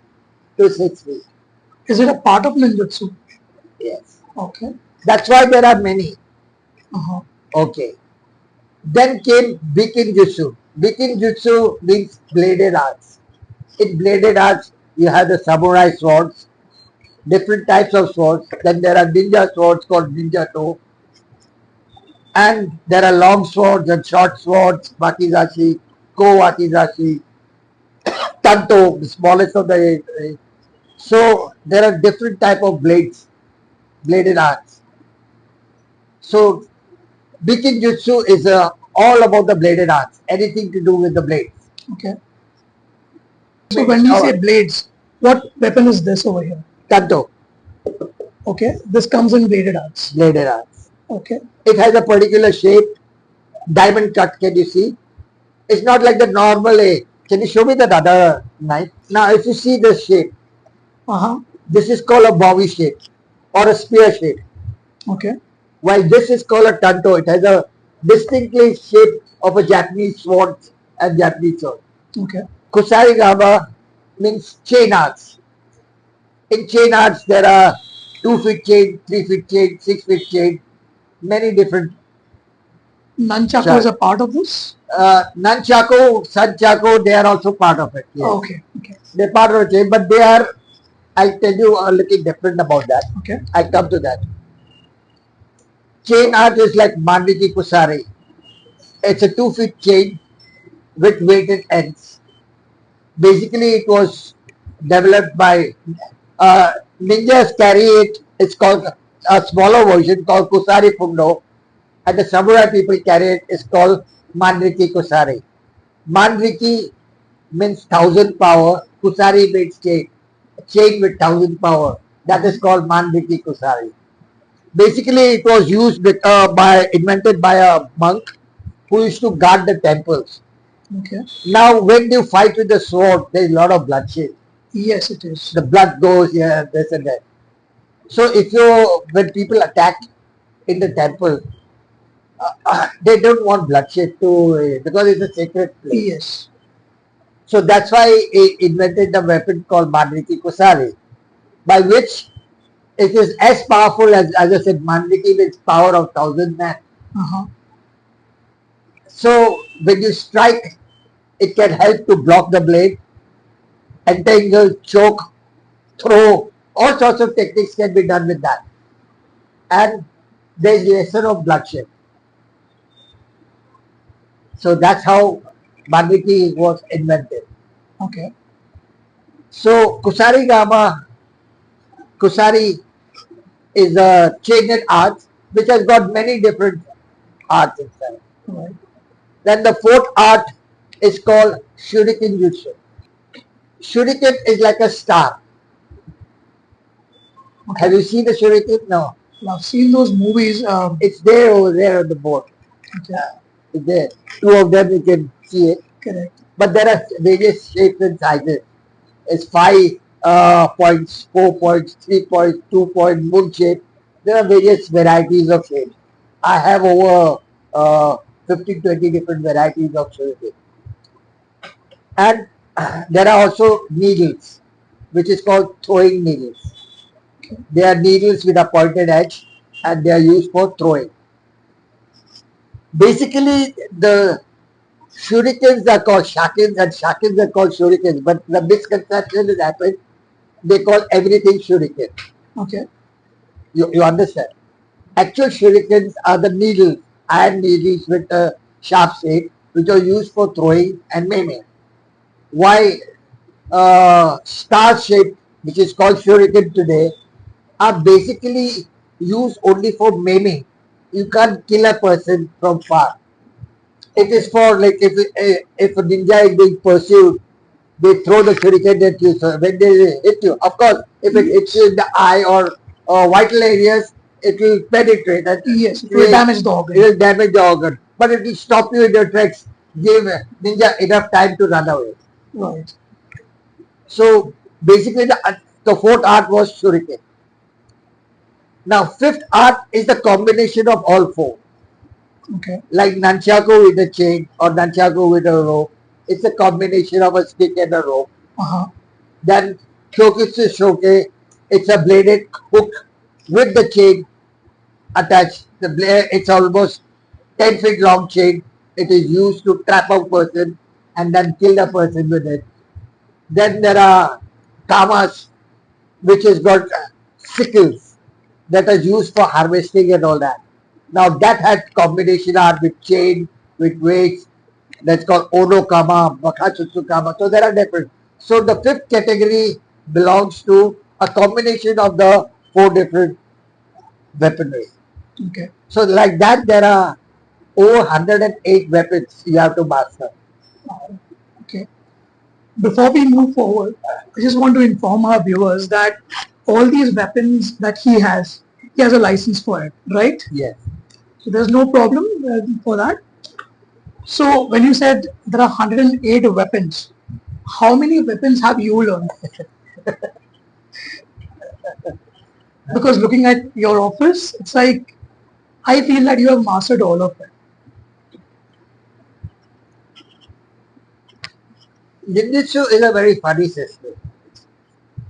to 6 feet? Is it a part of ninjutsu? Yes. Okay. That's why there are many. Uh-huh. Okay. Then came bikinjutsu. Bikinjutsu means bladed arts. In bladed arts, you have the samurai swords, different types of swords. Then there are ninja swords called ninjato. And there are long swords and short swords, wakizashi, ko-wakizashi, tanto, the smallest of the. So there are different type of blades, bladed arts. So bikinjutsu is all about the bladed arts, anything to do with the blades. Okay. So when we say blades, what weapon is this over here? Tanto. Okay. This comes in bladed arts. Bladed arts. Okay. It has a particular shape, diamond cut, can you see? It's not like the normal Can you show me that other knife? Now if you see the shape, Uh-huh. this is called a bowie shape. or a spear shape. Okay. While this is called a tanto, it has a distinctly shape of a Japanese sword and Japanese sword. Okay. Kusarigama means chain arts. In chain arts, there are 2 feet chain, 3 feet chain, 6 feet chain, many different. Nunchaku is a part of this? Nunchaku, Sanchaku, they are also part of it. Yes. Okay. Okay. They're part of the chain, but they are, I'll tell you a little different about that. Okay. I'll come to that. Chain art is like Mandiki Kusari. It's a 2 feet chain with weighted ends. Basically, it was developed by ninjas carry it. It's called a smaller version called Kusari Fundo, and the samurai people carry it. It's called Manriki Kusari. Manriki means 1,000 power. Kusari means chain. Chain with 1,000 power. That is called Manriki Kusari. Basically, it was used invented by a monk who used to guard the temples. Okay. Now, when you fight with the sword, there is a lot of bloodshed. Yes, it is. The blood goes here, this and that. So, when people attack in the temple, they don't want bloodshed because it's a sacred place. Yes. So that's why he invented the weapon called Manriki Kusari, by which it is as powerful as I said, Manriki means power of 1,000 men. Uh-huh. So when you strike, it can help to block the blade, entangle, choke, throw, all sorts of techniques can be done with that. And there is lesson of bloodshed. So that's how Manriki was invented. Okay. So Kusari is a chained art which has got many different arts inside. Right. Then the fourth art is called Shuriken Jutsu. Shuriken is like a star. Okay. Have you seen the Shuriken? No. I've seen those movies. It's there over there on the board. Okay. It's there. Two of them you can see it. Correct. But there are various shapes and sizes. It's 5 points, 4 points, 3 points, 2 point, moon shape. There are various varieties of shapes. I have over 15-20 different varieties of shuriken. And there are also needles, which is called throwing needles. They are needles with a pointed edge and they are used for throwing. Basically, the shurikens are called shakens and shakens are called shurikens, but the misconception has happened. They call everything shuriken. Okay. You understand? Actual shurikens are the needles, iron needles with a sharp shape, which are used for throwing and maiming. Why star shape, which is called shuriken today, are basically used only for maiming. You can't kill a person from far. It is for like if a ninja is being pursued, they throw the shuriken at you. So when they hit you, of course, if it hits you in the eye or vital areas, it will penetrate. And Yes, it will damage the organ. It will damage the organ, but it will stop you in your tracks. Give ninja enough time to run away. Right. So basically, the fourth art was shuriken. Now, fifth art is the combination of all four. Okay. Like nunchaku with a chain or nunchaku with a rope. It's a combination of a stick and a rope. Uh-huh. Then kyokutsu shoke, it's a bladed hook with the chain attached. The blade, it's almost 10 feet long chain. It is used to trap a person and then kill the person with it. Then there are kamas, which has got sickles that are used for harvesting and all that. Now that had combination art with chain, with weights. That's called Ono Kama, Bakachutsu Kama. So there are different. So the fifth category belongs to a combination of the four different weaponry. Okay. So like that, there are over 108 weapons you have to master. Okay. Before we move forward, I just want to inform our viewers that all these weapons that he has a license for it, right? Yes. So there's no problem for that. So when you said there are 108 weapons, how many weapons have you learned? Because looking at your office, it's like I feel that you have mastered all of it. Ninjutsu is a very funny system.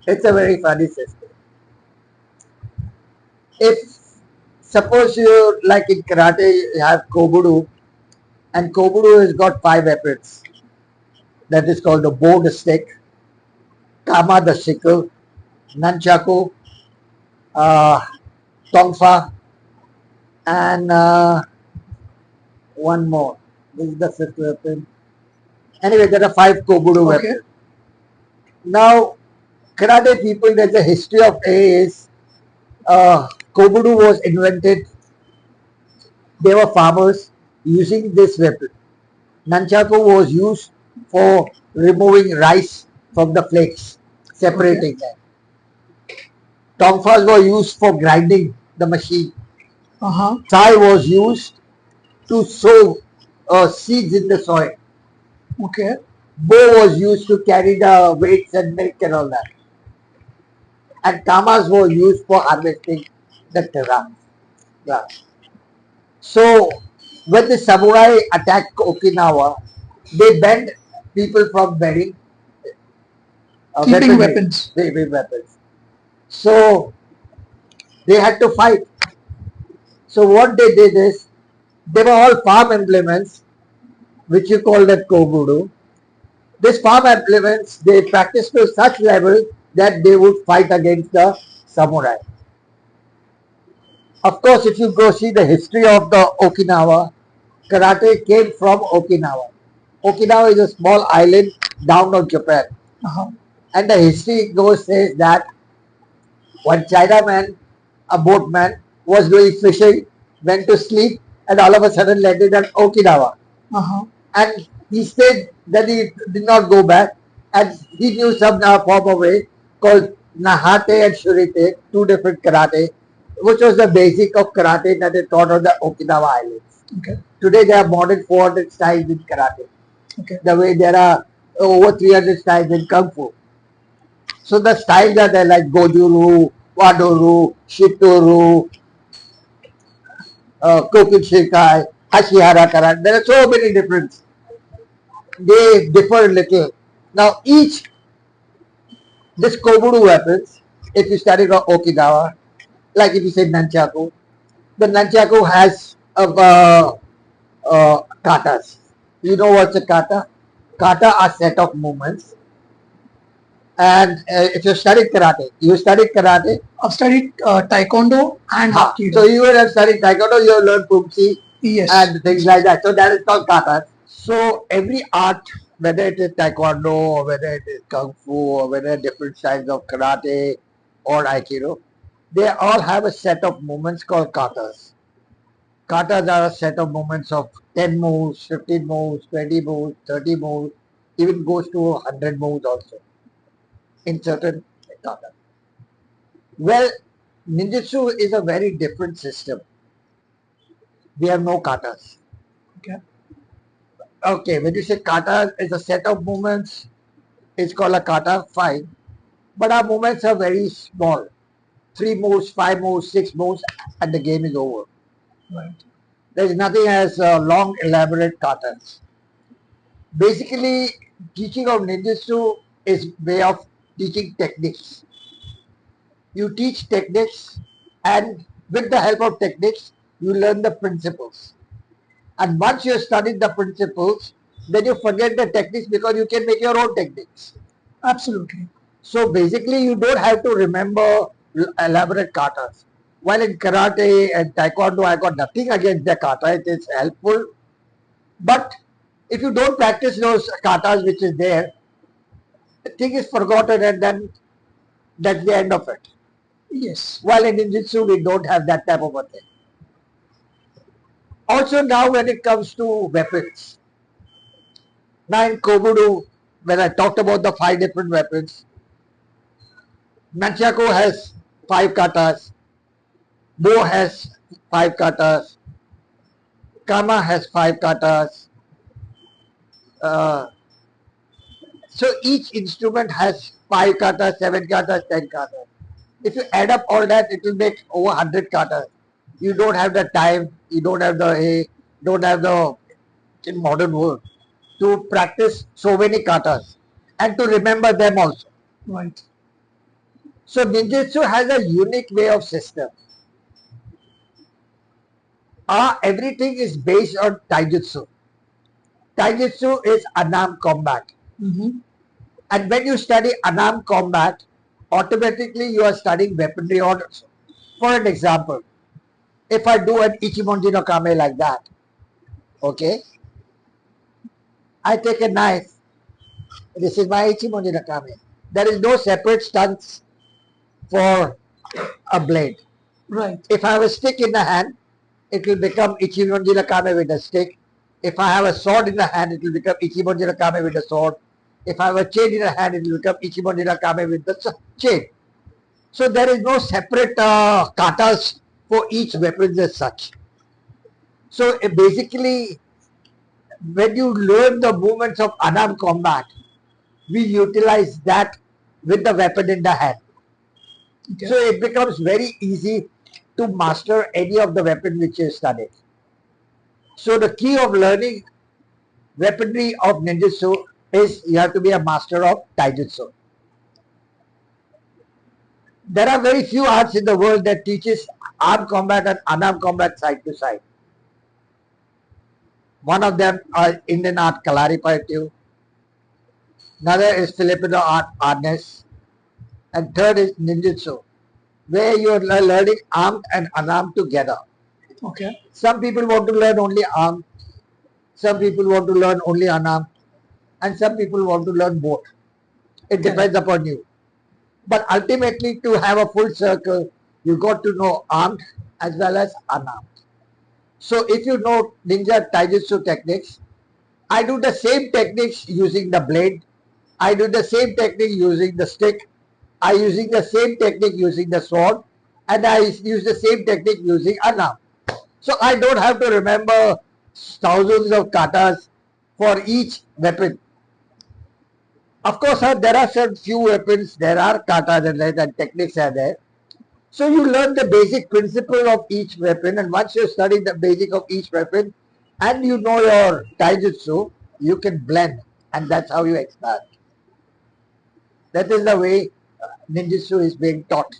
It's a very funny system. If suppose you like in karate you have kobudo, and kobudo has got 5 weapons. That is called the bow, the stick, kama, the sickle, nunchaku, uh, tongfa, and one more. This is the 5th weapon. Anyway, there are 5 kobudo Okay. weapons. Now, karate people, there's a history of A is kobudo was invented. They were farmers using this weapon. Nunchaku was used for removing rice from the flakes, separating them. Tongfas were used for grinding the machine. Sai was used to sow seeds in the soil. Okay. Bow was used to carry the weights and milk and all that. And kamas were used for harvesting the grass. So when the samurai attacked Okinawa, they banned people from wearing Keeping weapons. weapons. So they had to fight. So what they did is, they were all farm implements, which you call that kobudo. These farm implements, they practiced to such level that they would fight against the samurai. Of course, if you go see the history of the Okinawa, karate came from Okinawa. Okinawa is a small island down of Japan. And the history goes says that one Chinaman, a boatman, was doing fishing, went to sleep, and all of a sudden landed at Okinawa. And he stayed, then he did not go back, and he knew some form of way called Nahate and Shurite, 2 different karate, which was the basic of karate that they taught on the Okinawa Islands. Okay. Today there are more than 400 styles in karate. Okay. The way there are over 300 styles in Kung Fu. So the styles are there like Gojuru, Wadoru, Shitoru, Kokin Shikai, Hashihara Karate. There are so many different. They differ a little. Now this Kobudo weapons, if you study about Okinawa, like if you say Nunchaku, the Nunchaku has katas. You know what's a kata? Kata are set of movements. And if you studied karate, I've studied taekwondo and hapkido. So you would have studied taekwondo, you have learned pumsi Yes. and things like that. So that is called katas. So every art, whether it is taekwondo or whether it is kung fu or whether different styles of karate or aikido, they all have a set of movements called katas. Katas are a set of movements of 10 moves, 15 moves, 20 moves, 30 moves, even goes to 100 moves also in certain katas. Well, ninjutsu is a very different system. We have no katas. Okay. Okay, when you say kata is a set of movements, it's called a kata, fine. But our movements are very small. 3 moves, 5 moves, 6 moves, and the game is over. Right. There is nothing as long, elaborate katas. Basically, teaching of ninjutsu is way of teaching techniques. You teach techniques, and with the help of techniques, you learn the principles. And once you have studied the principles, then you forget the techniques because you can make your own techniques. Absolutely. So basically, you don't have to remember elaborate katas. While in karate and taekwondo, I got nothing against the kata. It is helpful. But if you don't practice those katas which is there, the thing is forgotten and then that's the end of it. Yes. While in ninjutsu, we don't have that type of a thing. Also now when it comes to weapons, now in Kobudo, when I talked about the 5 different weapons, Nunchaku has 5 katas, Bow has 5 katas, Kama has 5 katas. So each instrument has 5 katas, 7 katas, 10 katas. If you add up all that, it will make over 100 katas. You don't have the time, you don't have the in modern world to practice so many katas and to remember them also. Right. So ninjutsu has a unique way of system. Everything is based on taijutsu. Taijutsu is unarmed combat. Mm-hmm. And when you study unarmed combat, automatically you are studying weaponry also. For an example, if I do an Ichimonji no Kame like that, okay, I take a knife. This is my Ichimonji no Kame. There is no separate stunts for a blade. Right. If I have a stick in the hand, it will become Ichimonji no Kame with a stick. If I have a sword in the hand, it will become Ichimonji no Kame with a sword. If I have a chain in the hand, it will become Ichimonji no Kame with the chain. So there is no separate katas for each weapon as such. So basically, when you learn the movements of unarmed combat, we utilize that with the weapon in the hand. Okay. So it becomes very easy to master any of the weapon which you study. So the key of learning weaponry of ninjutsu is you have to be a master of taijutsu. There are very few arts in the world that teaches armed combat and unarmed combat side to side. One of them are Indian art kalaripayattu, another is Filipino art arnis, and third is ninjutsu, where you are learning armed and unarmed together. Okay. Some people want to learn only armed, some people want to learn only unarmed, and some people want to learn both. It depends upon you. But ultimately, to have a full circle, you got to know armed as well as unarmed. So if you know ninja taijutsu techniques, I do the same techniques using the blade. I do the same technique using the stick. I using the same technique using the sword. And I use the same technique using unarmed. So I don't have to remember thousands of katas for each weapon. Of course, there are some few weapons, there are katas and techniques are there. So you learn the basic principle of each weapon, and once you study the basic of each weapon and you know your taijutsu, you can blend, and that's how you expand. That is the way ninjutsu is being taught.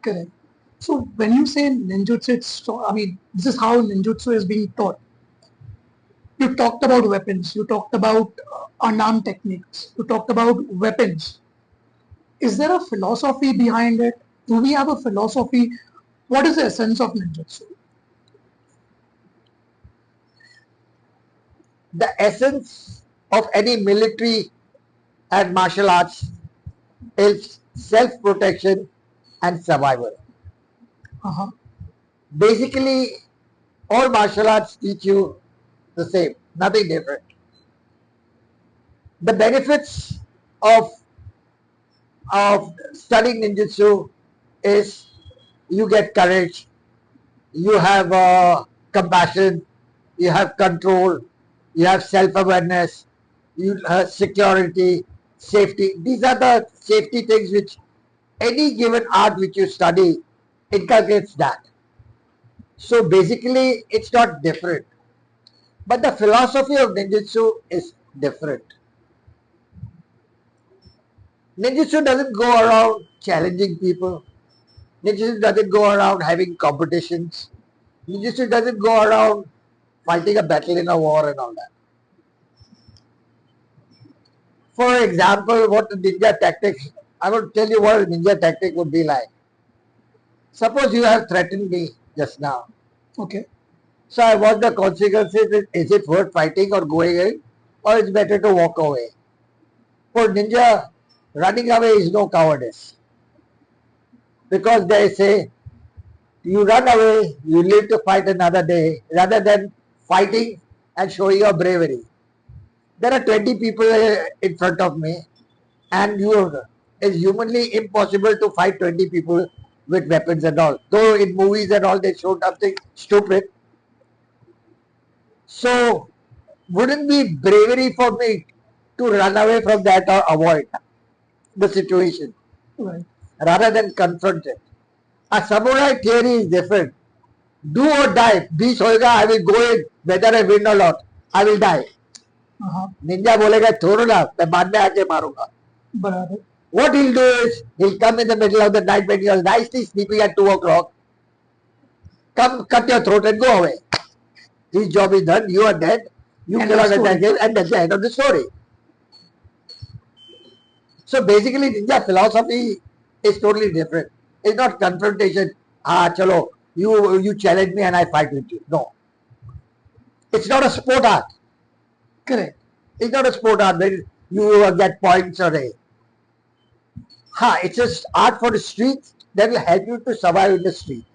Correct. So when you say ninjutsu, I mean, this is how ninjutsu is being taught. You talked about weapons. You talked about unarmed techniques. You talked about weapons. Is there a philosophy behind it? Do we have a philosophy? What is the essence of ninjutsu? The essence of any military and martial arts is self-protection and survival. Uh-huh. Basically, all martial arts teach you the same, nothing different. The benefits of studying ninjutsu is you get courage, you have compassion, you have control, you have self-awareness, you have security, safety. These are the safety things which any given art which you study inculcates that. So basically, it's not different. But the philosophy of ninjutsu is different. Ninjutsu doesn't go around challenging people. Ninjutsu doesn't go around having competitions. Ninjutsu doesn't go around fighting a battle in a war and all that. For example, what the ninja tactics, I will tell you what a ninja tactic would be like. Suppose you have threatened me just now. Okay. So I want the consequences. Is it worth fighting or going in? Or it's better to walk away? For ninja, running away is no cowardice. Because they say, you run away, you live to fight another day, rather than fighting and showing your bravery. There are 20 people in front of me, and it's humanly impossible to fight 20 people with weapons and all. Though in movies and all they show something stupid. So, wouldn't be bravery for me to run away from that or avoid the situation. Right. rather than confront it. A samurai theory is different. Do or die. Beach होएगा, I will go in, whether I win or not. I will die. Ninja बोलेगा छोड़ो ना, मैं बाद में आके मारूंगा. बराबर. What he'll do is, he'll come in the middle of the night when you're nicely sleeping at 2 o'clock. Come, cut your throat and go away. His job is done. You are dead. You cannot attack him, and that's the end of the story. So basically, ninja philosophy is totally different. It's not confrontation. Chalo, you challenge me and I fight with you. No. It's not a sport art. Correct. It's not a sport art where you get points or a. It's just art for the streets that will help you to survive in the street.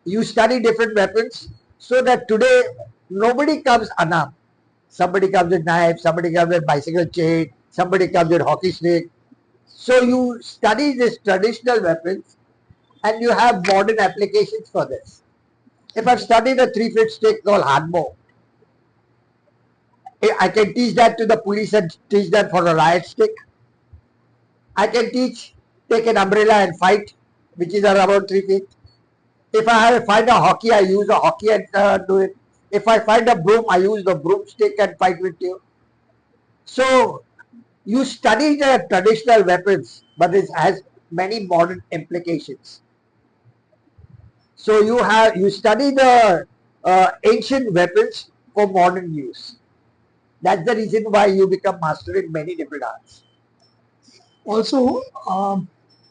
You study different weapons so that today nobody comes unarmed. Somebody comes with knife, somebody comes with bicycle chain, somebody comes with hockey stick. So you study these traditional weapons and you have modern applications for this. If I've studied a 3-foot stick called handmo, I can teach that to the police and teach them for a riot stick. I can take an umbrella and fight, which is around 3 feet. If I find a hockey, I use a hockey and do it. If I find a broom, I use the broomstick and fight with you. So you study the traditional weapons, but it has many modern implications. So you study the ancient weapons for modern use. That's the reason why you become master in many different arts. Also,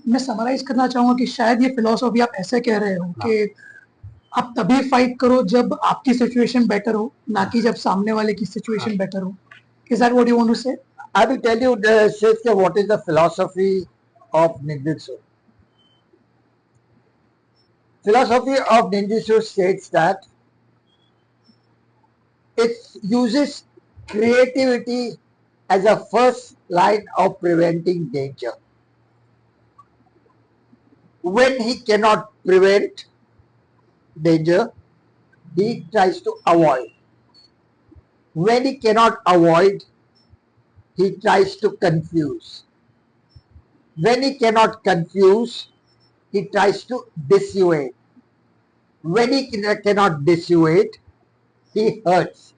मैं summarise करना चाहूंगा कि शायद ये philosophy आप ऐसे कह रहे हो कि आप तभी फाइट करो जब आपकी सिचुएशन बेटर हो, ना कि जब सामने वाले की सिचुएशन बेटर हो. Is that what you want to say? I will tell you what is the philosophy of Ninjutsu. Philosophy of Ninjutsu states that it uses creativity as a first line of preventing danger. When he cannot prevent danger, he tries to avoid. When he cannot avoid, he tries to confuse. When he cannot confuse, he tries to dissuade. When he cannot dissuade, he hurts.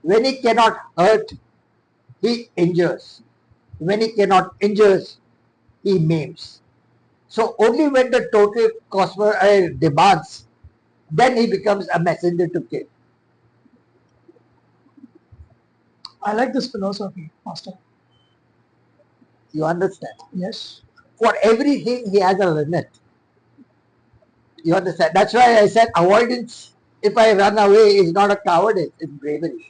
When he cannot hurt, he injures. When he cannot injures, he maims. So only when the total cosmos demands, then he becomes a messenger to kill. I like this philosophy, Master. You understand? Yes. For everything, he has a limit. You understand? That's why I said avoidance, if I run away, is not a cowardice, it's bravery.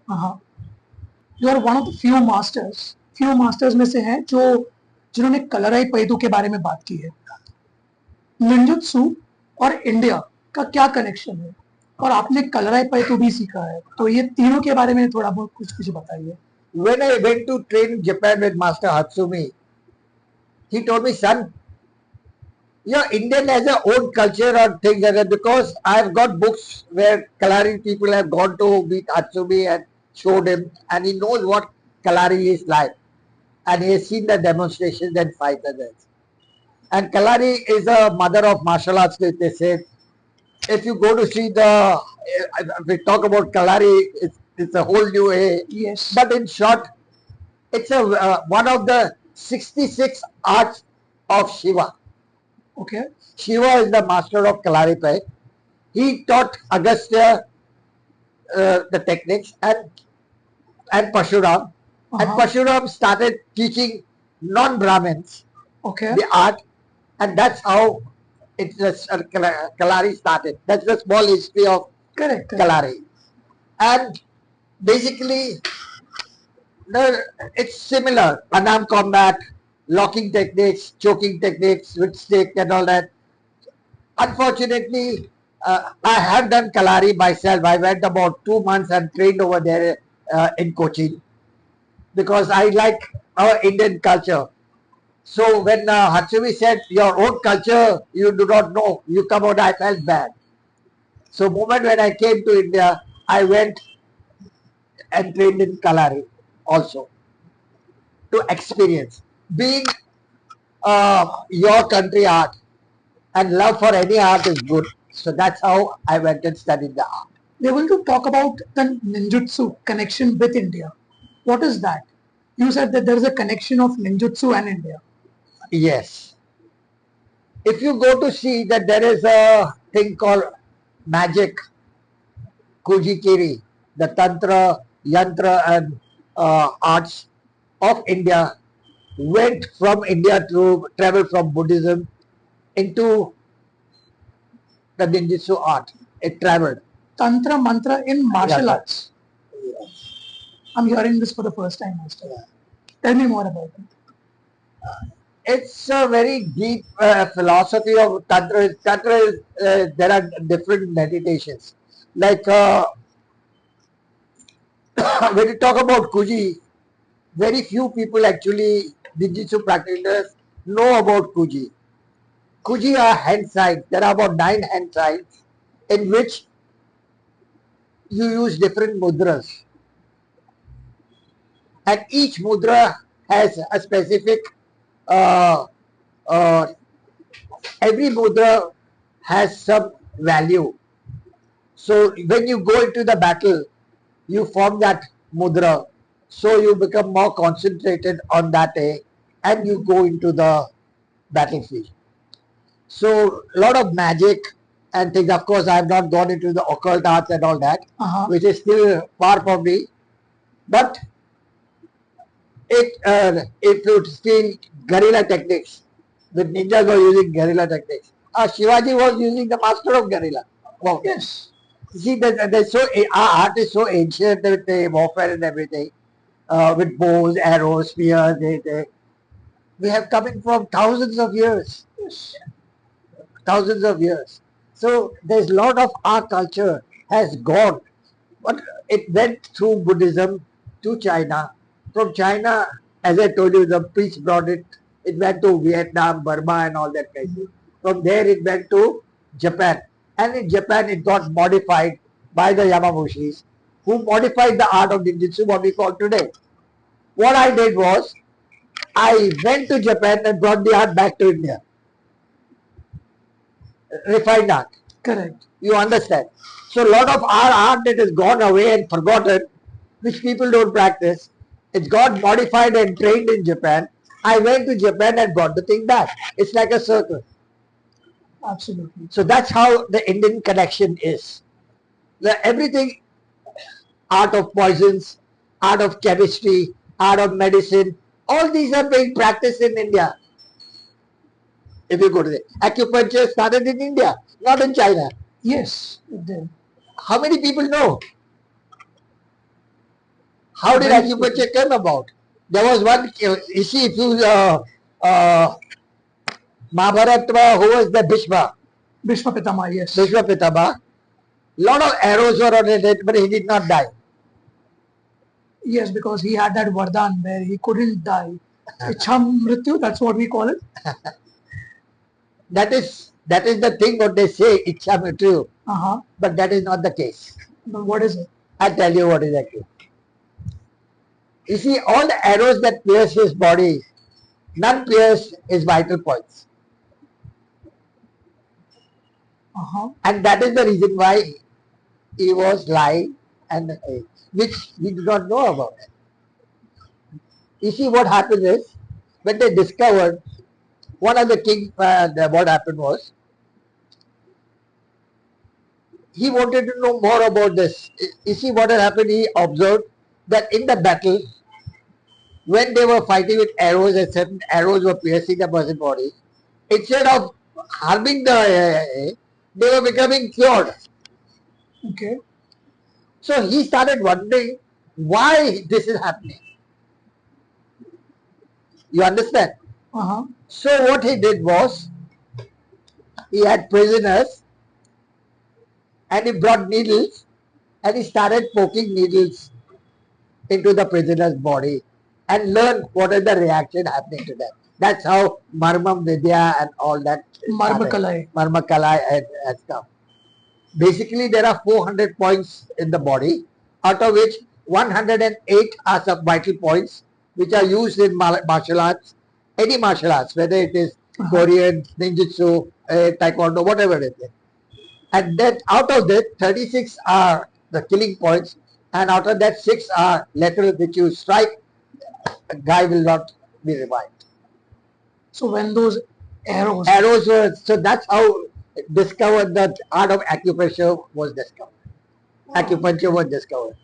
You are one of the few masters में से हैं जो जिन्होंने कलराई पैदू के बारे में बात की है. निंजुत्सु और इंडिया का क्या कनेक्शन है, और आपने कलराई पैदू भी सीखा है, तो ये तीनों के बारे में थोड़ा बहुत कुछ बताइए. When I went to train in Japan with Master Hatsumi, he told me, son, Indian has their own culture or things like that, because I've got books where Kalari people have gone to meet Hatsumi and showed him, and he knows what Kalari is like, and he has seen the demonstrations and fights and that. And Kalari is a mother of martial arts, they say. If you go to see if we talk about Kalari, it's a whole new way. Yes. But in short, it's one of the 66 arts of Shiva. Okay. Shiva is the master of Kalaripayattu. He taught Agastya the techniques and Pashuram. And Pashuram started teaching non-Brahmins the art, and that's how Kalari started. That's the small history of Kalari. And basically, it's similar. Unarmed combat, locking techniques, choking techniques, with stick and all that. Unfortunately, I have done Kalari myself. I went about 2 months and trained over there in Kochi, because I like our Indian culture. So when Hatsumi said, your own culture, you do not know, you come out, I felt bad. So moment when I came to India, I went and trained in Kalari also, to experience. Being your country art, and love for any art is good. So that's how I went and studied the art. We're going to talk about the ninjutsu connection with India. What is that? You said that there is a connection of ninjutsu and India. Yes. If you go to see that there is a thing called magic, Kujikiri, the Tantra, Yantra and arts of India went from India to travel from Buddhism into the ninjutsu art. It traveled. Tantra mantra in martial Yeah. arts. I'm hearing this for the first time, Master. Tell me more about it. It's a very deep philosophy of Tantra. Tantra is, there are different meditations. Like when you talk about Kuji, very few people actually, Ninjutsu practitioners, know about Kuji. Kuji are hand signs. There are about 9 hand signs in which you use different mudras. And each mudra has a specific, uh, uh, every mudra has some value. So when you go into the battle, you form that mudra. So you become more concentrated on that day and you go into the battlefield. So a lot of magic and things. Of course, I have not gone into the occult arts and all that, which is still far from me. But it would still guerrilla techniques. The ninjas were using guerrilla techniques. Shivaji was using the master of guerrilla. Wow. Yes. See, our art is so ancient with the warfare and everything, with bows, arrows, spears. We have coming from thousands of years. Yes. Thousands of years. So there's a lot of our culture has gone, but it went through Buddhism to China. From China, as I told you, the priest brought it. It went to Vietnam, Burma, and all that kind of. From there, it went to Japan, and in Japan, it got modified by the Yamamushis, who modified the art of ninjutsu, what we call today. What I did was, I went to Japan and brought the art back to India. Refined art. Correct. You understand? So a lot of our art that has gone away and forgotten, which people don't practice, it's got modified and trained in Japan. I went to Japan and brought the thing back. It's like a circle. Absolutely. So that's how the Indian connection is. Everything, art of poisons, art of chemistry, art of medicine, all these are being practiced in India. If you go to the acupuncture started in India, not in China. Yes, it did. How many people know? How did Very acupuncture come about? There was one, you see, if you, Mahabharata, who was the Bhishma? Bhishma Pitama, yes. Bhishma Pitama. Lot of arrows were on his head, but he did not die. Yes, because he had that Vardhan where he couldn't die. Ichha Mrityu, that's what we call it. That is the thing what they say, Ichha Mrityu. Uh-huh. But that is not the case. But what is it? I'll tell you what is actually. You see, all the arrows that pierce his body, none pierce his vital points. Uh-huh. And that is the reason why he was lying, and which we do not know about. You see, what happened is, when they discovered, one of the king, what happened was, he wanted to know more about this. You see, what had happened, he observed that in the battle, when they were fighting with arrows and certain arrows were piercing the person's body, instead of harming they were becoming cured. Okay. So he started wondering why this is happening. You understand? Uh-huh. So what he did was, he had prisoners and he brought needles and he started poking needles into the prisoner's body and learn what is the reaction happening to them. That's how Marmam Vidya and all that. Marmakalai. Marmakalai and stuff. Basically, there are 400 points in the body, out of which 108 are some vital points, which are used in martial arts, any martial arts, whether it is Korean, Ninjutsu, Taekwondo, whatever it is. And then out of that, 36 are the killing points, and out of that, 6 are lateral, which you strike, a guy will not be revived. So when those arrows, Were, so that's how discovered the art of acupressure was discovered. Acupuncture was discovered.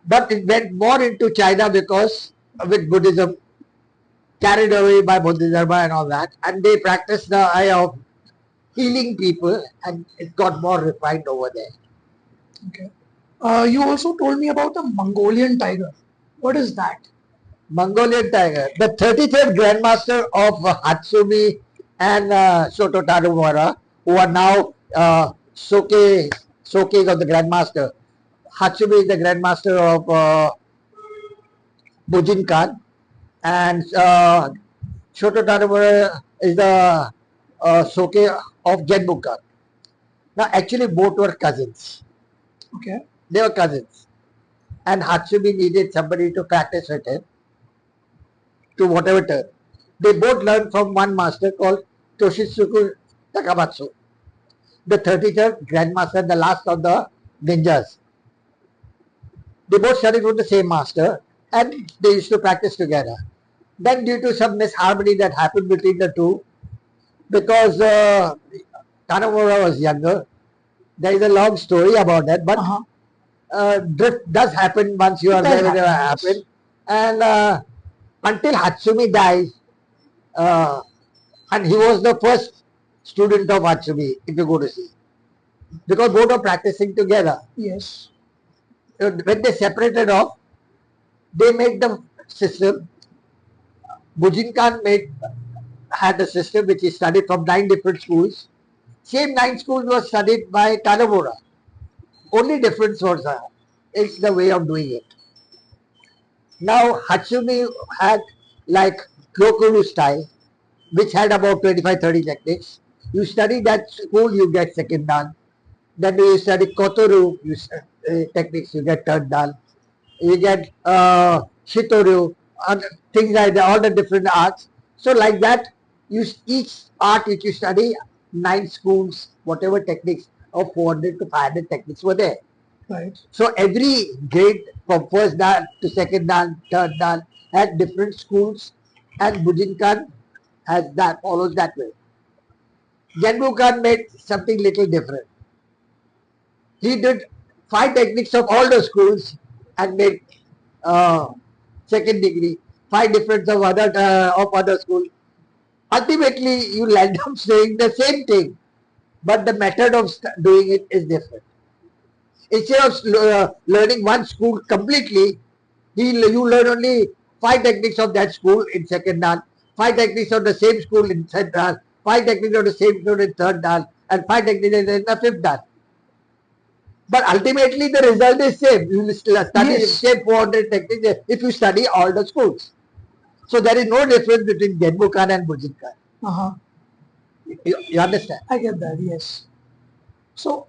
But it went more into China because with Buddhism, carried away by Buddhism and all that, and they practiced the eye of healing people, and it got more refined over there. okay. You also told me about the Mongolian tiger. What is that? Mongolian tiger, the 33rd Grandmaster of Hatsumi and Shoto Tarumara, who are now Soke of the Grandmaster. Hatsumi is the Grandmaster of Bujinkan, and Shoto Tarumara is the Soke of Genbukan. Now, actually, both were cousins. Okay. They were cousins. And Hatsumi needed somebody to practice with him to whatever turn. They both learned from one master called Toshitsugu Takamatsu, the 33rd Grandmaster, the last of the ninjas. They both studied from the same master and they used to practice together. Then due to some misharmony that happened between the two, because Tanamura was younger, there is a long story about that, but drift does happen once you are there, it happen. And until Hatsumi dies, and he was the first student of Hatsumi, if you go to see, because both are practicing together. Yes. When they separated off, they made the system. Bujinkan had a system which he studied from 9 different schools. Same 9 schools were studied by Tanamura. Only difference was it's the way of doing it. Now Hatsumi had like Kyokuru style, which had about 25-30 techniques. You study that school, you get second dan. Then you study Kotoru techniques, you get third dan. You get Shitoru, things like that, all the different arts. So like that, each art which you study, 9 schools, whatever techniques of 400 to 500 techniques were there. Right. So every grade from first dan to second dan, third dan had different schools, and Bujinkan has that, follows that way. Genbukan made something little different. He did 5 techniques of all the schools and made second degree, 5 different of other schools. Ultimately, you land up saying the same thing, but the method of doing it is different. Instead of learning one school completely, you learn only 5 techniques of that school in second dan, 5 techniques of the same school in third dan, 5 techniques of the same school in third dan, and 5 techniques in the fifth dan. But ultimately, the result is same. You will study same 400 techniques if you study all the schools. So there is no difference between Genbukan and Bujinkan. You understand? I get that. Yes. So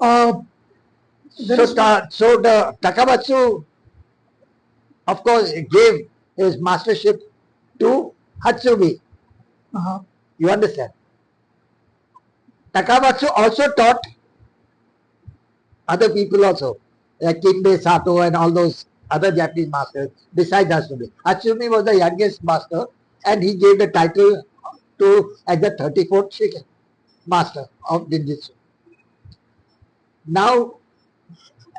so the Takamatsu, of course, gave his mastership to Hatsumi. You understand? Takamatsu also taught other people also, like Kinbe, Sato and all those other Japanese masters besides Hatsumi. Hatsumi was the youngest master and he gave the title to as the 34th master of Ninjutsu. Now,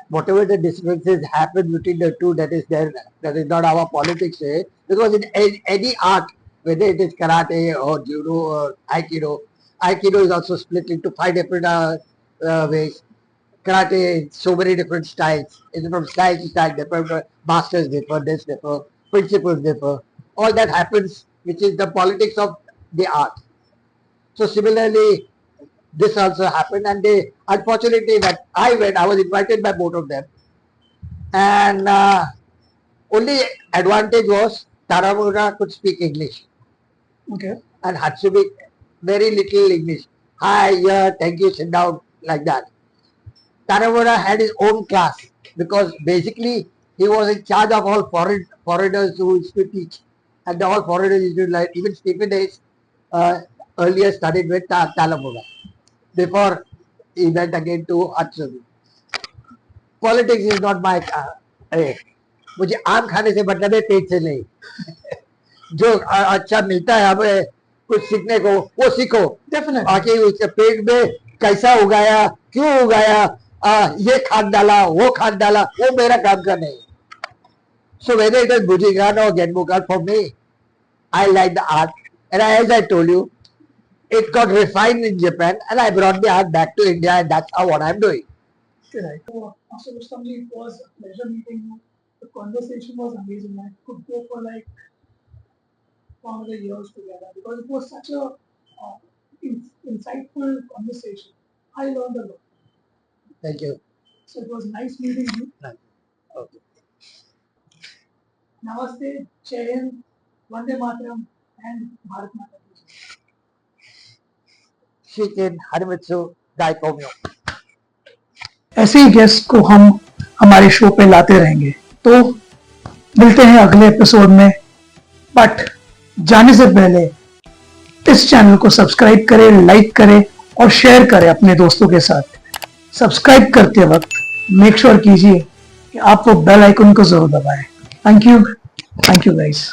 whatever the differences happen between the two, that is not our politics, because in any art, whether it is karate or judo or aikido, aikido is also split into 5 different ways. Karate, so many different styles. It's from style to style, different masters differ, principles differ. All that happens, which is the politics of the art. So similarly, this also happened, and unfortunately, when I went, I was invited by both of them, and only advantage was Taramura could speak English. Okay. And Hatsumi, very little English. Hi, yeah, thank you, sit down, like that. Taramura had his own class because basically he was in charge of all foreigners who used to teach, and all foreigners used to, like even Stephen Hayes earlier studied with Talamuga before he went again to Atsugi. Politics is not my मुझे आम खाने से मतलब है, पेट से नहीं. जो अच्छा मिलता है हमें कुछ सीखने को, वो सीखो. Definitely. आके उसके पेट में कैसा उगाया, क्यों उगाया, ये खाद डाला, वो खाद डाला, वो मेरा काम का नहीं. So whether it is Bujigan or Genbukan, for me, I like the art. And as I told you, it got refined in Japan, and I brought the art back to India, and that's how what I'm doing. Right. So, Master Rustomji, it was a pleasure meeting you. The conversation was amazing. I could go for like one of the years together because it was such a insightful conversation. I learned a lot. Thank you. So it was nice meeting you. Okay. Namaste, Jai Hind, Vande Mataram, and Bharat Mata Ki. Shiken, Harimitsu, Daikomyo. ऐसे ही guest को हम हमारे show पे लाते रहेंगे. तो मिलते हैं अगले एपिसोड में. बट जाने से पहले इस चैनल को सब्सक्राइब करें, लाइक करें और शेयर करें अपने दोस्तों के साथ. सब्सक्राइब करते वक्त मेक श्योर कीजिए कि आप वो बेल आइकन को जरूर दबाएं. Thank you guys.